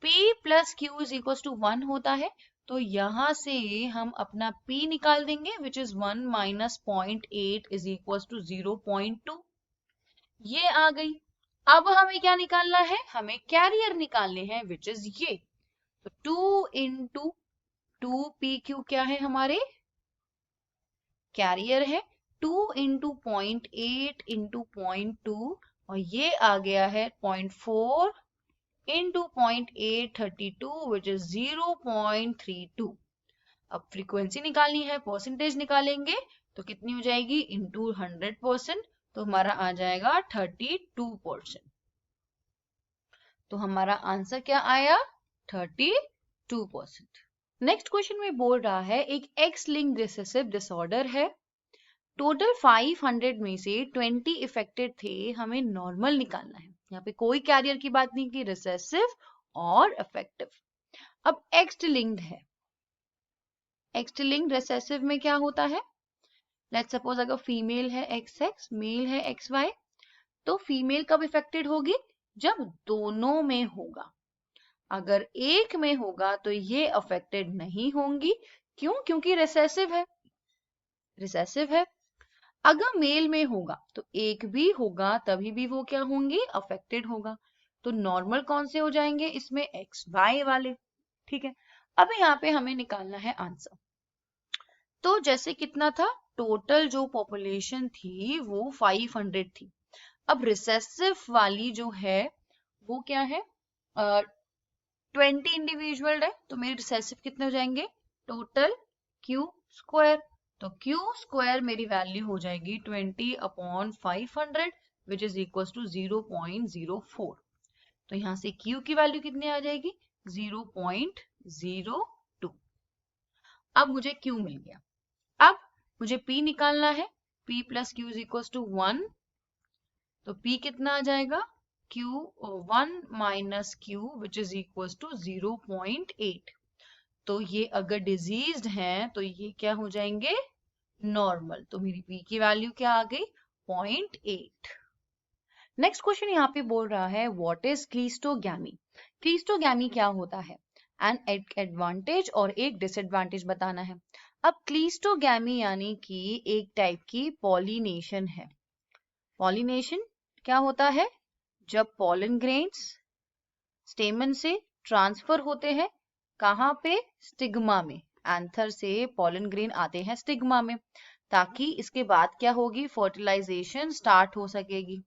P plus Q is equal to 1 होता है, तो यहां से हम अपना P निकाल देंगे which is 1 minus 0.8 is equal to 0.2, ये आ गई। अब हमें क्या निकालना है, हमें कैरियर निकालने हैं विच इज ये, तो 2 इंटू 2pq क्या है हमारे कैरियर है, 2 इंटू 0.8 इंटू 0.2, और ये आ गया है 0.4 इंटू 0.832 विच इज 0.32। अब फ्रीक्वेंसी निकालनी है, परसेंटेज निकालेंगे तो कितनी हो जाएगी, इंटू 100%, तो हमारा आ जाएगा 32%। तो हमारा आंसर क्या आया, 32%। नेक्स्ट क्वेश्चन में बोल रहा है एक एक्स लिंक्ड रिसेसिव डिसऑर्डर है, टोटल 500 में से 20 इफेक्टेड थे, हमें नॉर्मल निकालना है। यहाँ पे कोई कैरियर की बात नहीं की, रिसेसिव और इफेक्टिव। अब एक्स लिंक्ड है, एक्स लिंक्ड रिसेसिव में क्या होता है, लेट्स सपोज अगर फीमेल है XX, मेल है XY, तो फीमेल कब इफेक्टेड होगी, जब दोनों में होगा। अगर एक में होगा तो ये अफेक्टेड नहीं होंगी, क्यों, क्योंकि रिसेसिव है, रिसेसिव है। अगर मेल में होगा तो एक भी होगा तभी भी वो क्या होंगी, अफेक्टेड होगा। तो नॉर्मल कौन से हो जाएंगे इसमें, XY वाले। ठीक है, अब यहाँ पे हमें निकालना है आंसर। तो जैसे कितना था, टोटल जो पॉपुलेशन थी वो 500 थी। अब रिसेसिव वाली जो है वो क्या है, 20 इंडिविजुअल है, तो मेरे रिसेसिव कितने हो जाएंगे, टोटल क्यू स्क्वायर, तो क्यू स्क्वायर मेरी वैल्यू हो जाएगी 20 upon 500 which is equal to 0.04। तो यहां से क्यू की वैल्यू कितनी आ जाएगी, 0.02। अब मुझे क्यू मिल गया, अब मुझे P निकालना है, P plus Q is equal to 1, तो P कितना आ जाएगा, Q 1 minus Q which is equal to 0.8। तो ये अगर डिजीज्ड हैं तो ये क्या हो जाएंगे, नॉर्मल। तो मेरी P की वैल्यू क्या आ गई, 0.8। नेक्स्ट क्वेश्चन यहाँ पे बोल रहा है व्हाट इज क्लीस्टोगैमी। क्लीस्टोगैमी क्या होता है, एन एडवांटेज और एक डिसएडवांटेज बताना है। अब क्लीस्टोगैमी यानी कि एक टाइप की पॉलिनेशन है। पॉलिनेशन क्या होता है, जब पॉलन ग्रेन्स स्टेमन से ट्रांसफर होते हैं, कहाँ पे, स्टिग्मा में। एंथर से पॉलन ग्रेन आते हैं स्टिग्मा में, ताकि इसके बाद क्या होगी, फर्टिलाइजेशन स्टार्ट हो सकेगी।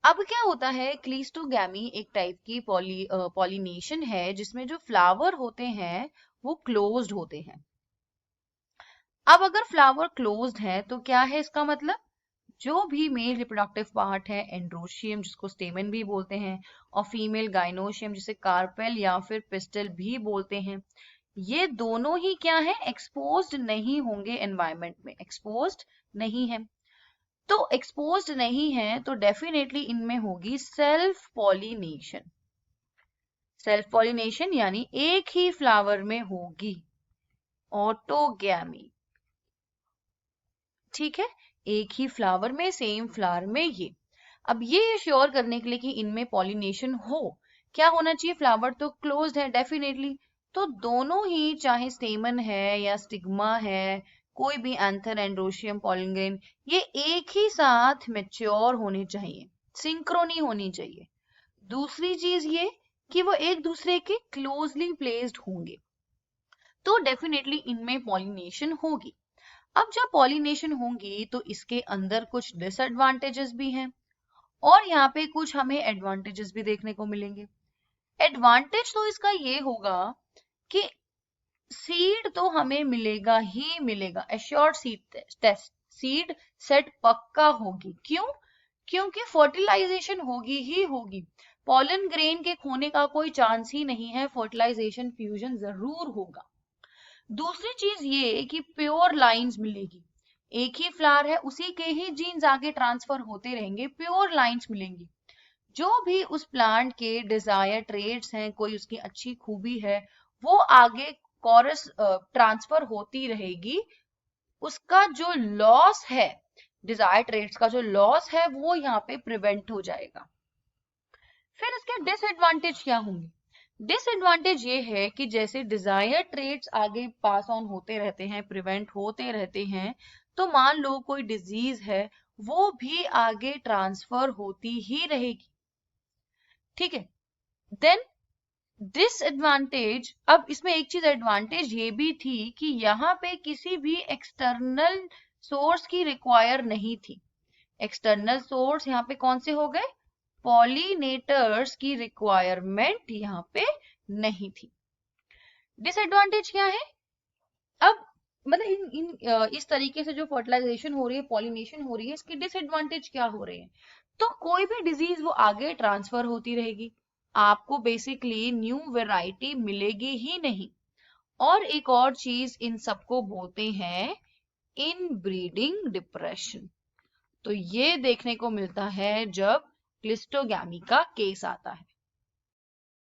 अब क्या होता है, क्लीस्टोगैमी एक टाइप की पॉलिनेशन है जिसमें जो फ्लावर होते हैं वो क्लोज्ड होते हैं। अब अगर फ्लावर क्लोज्ड है तो क्या है इसका मतलब, जो भी मेल रिप्रोडक्टिव पार्ट है एंड्रोशियम जिसको स्टेमन भी बोलते हैं, और फीमेल गाइनोशियम जिसे कार्पेल या फिर पिस्टल भी बोलते हैं, ये दोनों ही क्या है, एक्सपोज्ड नहीं होंगे एनवायरनमेंट में, एक्सपोज्ड नहीं है। तो एक्सपोज्ड नहीं है तो डेफिनेटली इनमें होगी सेल्फ पॉलिनेशन। सेल्फ पॉलिनेशन यानी एक ही फ्लावर में होगी ऑटोगैमी। ठीक है, एक ही फ्लावर में, सेम फ्लावर में ये। अब ये श्योर करने के लिए कि इनमें पॉलिनेशन हो, क्या होना चाहिए, फ्लावर तो क्लोज्ड है डेफिनेटली, तो दोनों ही चाहे स्टेमन है या स्टिग्मा है, कोई भी एंथर एंड्रोशियम पॉलन ग्रेन, ये एक ही साथ मैच्योर होने चाहिए, सिंक्रोनी होनी चाहिए। दूसरी चीज ये कि वो एक दूसरे के क्लोजली प्लेस्ड होंगे, तो डेफिनेटली इनमें पॉलिनेशन होगी। अब जब पॉलिनेशन होंगी तो इसके अंदर कुछ डिसएडवांटेजेस भी हैं और यहाँ पे कुछ हमें एडवांटेजेस भी देखने को मिलेंगे। एडवांटेज तो इसका ये होगा कि सीड तो हमें मिलेगा ही मिलेगा, assured seed test, seed set पक्का होगी। क्यों? क्योंकि फर्टिलाइजेशन होगी ही होगी। पॉलन ग्रेन के खोने का कोई चांस ही नहीं है, फर्टिलाइजेशन फ्यूजन जरूर होगा। दूसरी चीज ये कि प्योर लाइंस मिलेगी, एक ही फ्लावर है उसी के ही जीन्स आगे ट्रांसफर होते रहेंगे, प्योर लाइंस मिलेंगी। जो भी उस प्लांट के डिजायर ट्रेड्स हैं, कोई उसकी अच्छी खूबी है, वो आगे कॉरस ट्रांसफर होती रहेगी। उसका जो लॉस है, डिजायर ट्रेड्स का जो लॉस है, वो यहाँ पे प्रिवेंट हो जाएगा। फिर इसके डिसएडवांटेज क्या होंगे? डिसएडवांटेज ये है कि जैसे डिजायर ट्रेड्स आगे पास ऑन होते रहते हैं, प्रिवेंट होते रहते हैं, तो मान लो कोई डिजीज है, वो भी आगे ट्रांसफर होती ही रहेगी। ठीक है, देन डिसएडवांटेज, अब इसमें एक चीज एडवांटेज ये भी थी कि यहाँ पे किसी भी एक्सटर्नल सोर्स की रिक्वायर नहीं थी। एक्सटर्नल सोर्स यहाँ पे कौन से हो गए? पॉलिनेटर्स की रिक्वायरमेंट यहाँ पे नहीं थी। डिसएडवांटेज क्या है? अब मतलब इस तरीके से जो फर्टिलाइजेशन हो रही है, पॉलिनेशन हो रही है, इसके डिसएडवांटेज क्या हो रहे हैं? तो कोई भी डिजीज वो आगे ट्रांसफर होती रहेगी, आपको बेसिकली न्यू वैरायटी मिलेगी ही नहीं। और एक और चीज इन सबको बोलते हैं इनब्रीडिंग डिप्रेशन। तो ये देखने को मिलता है जब क्लिस्टोगैमी का केस आता है।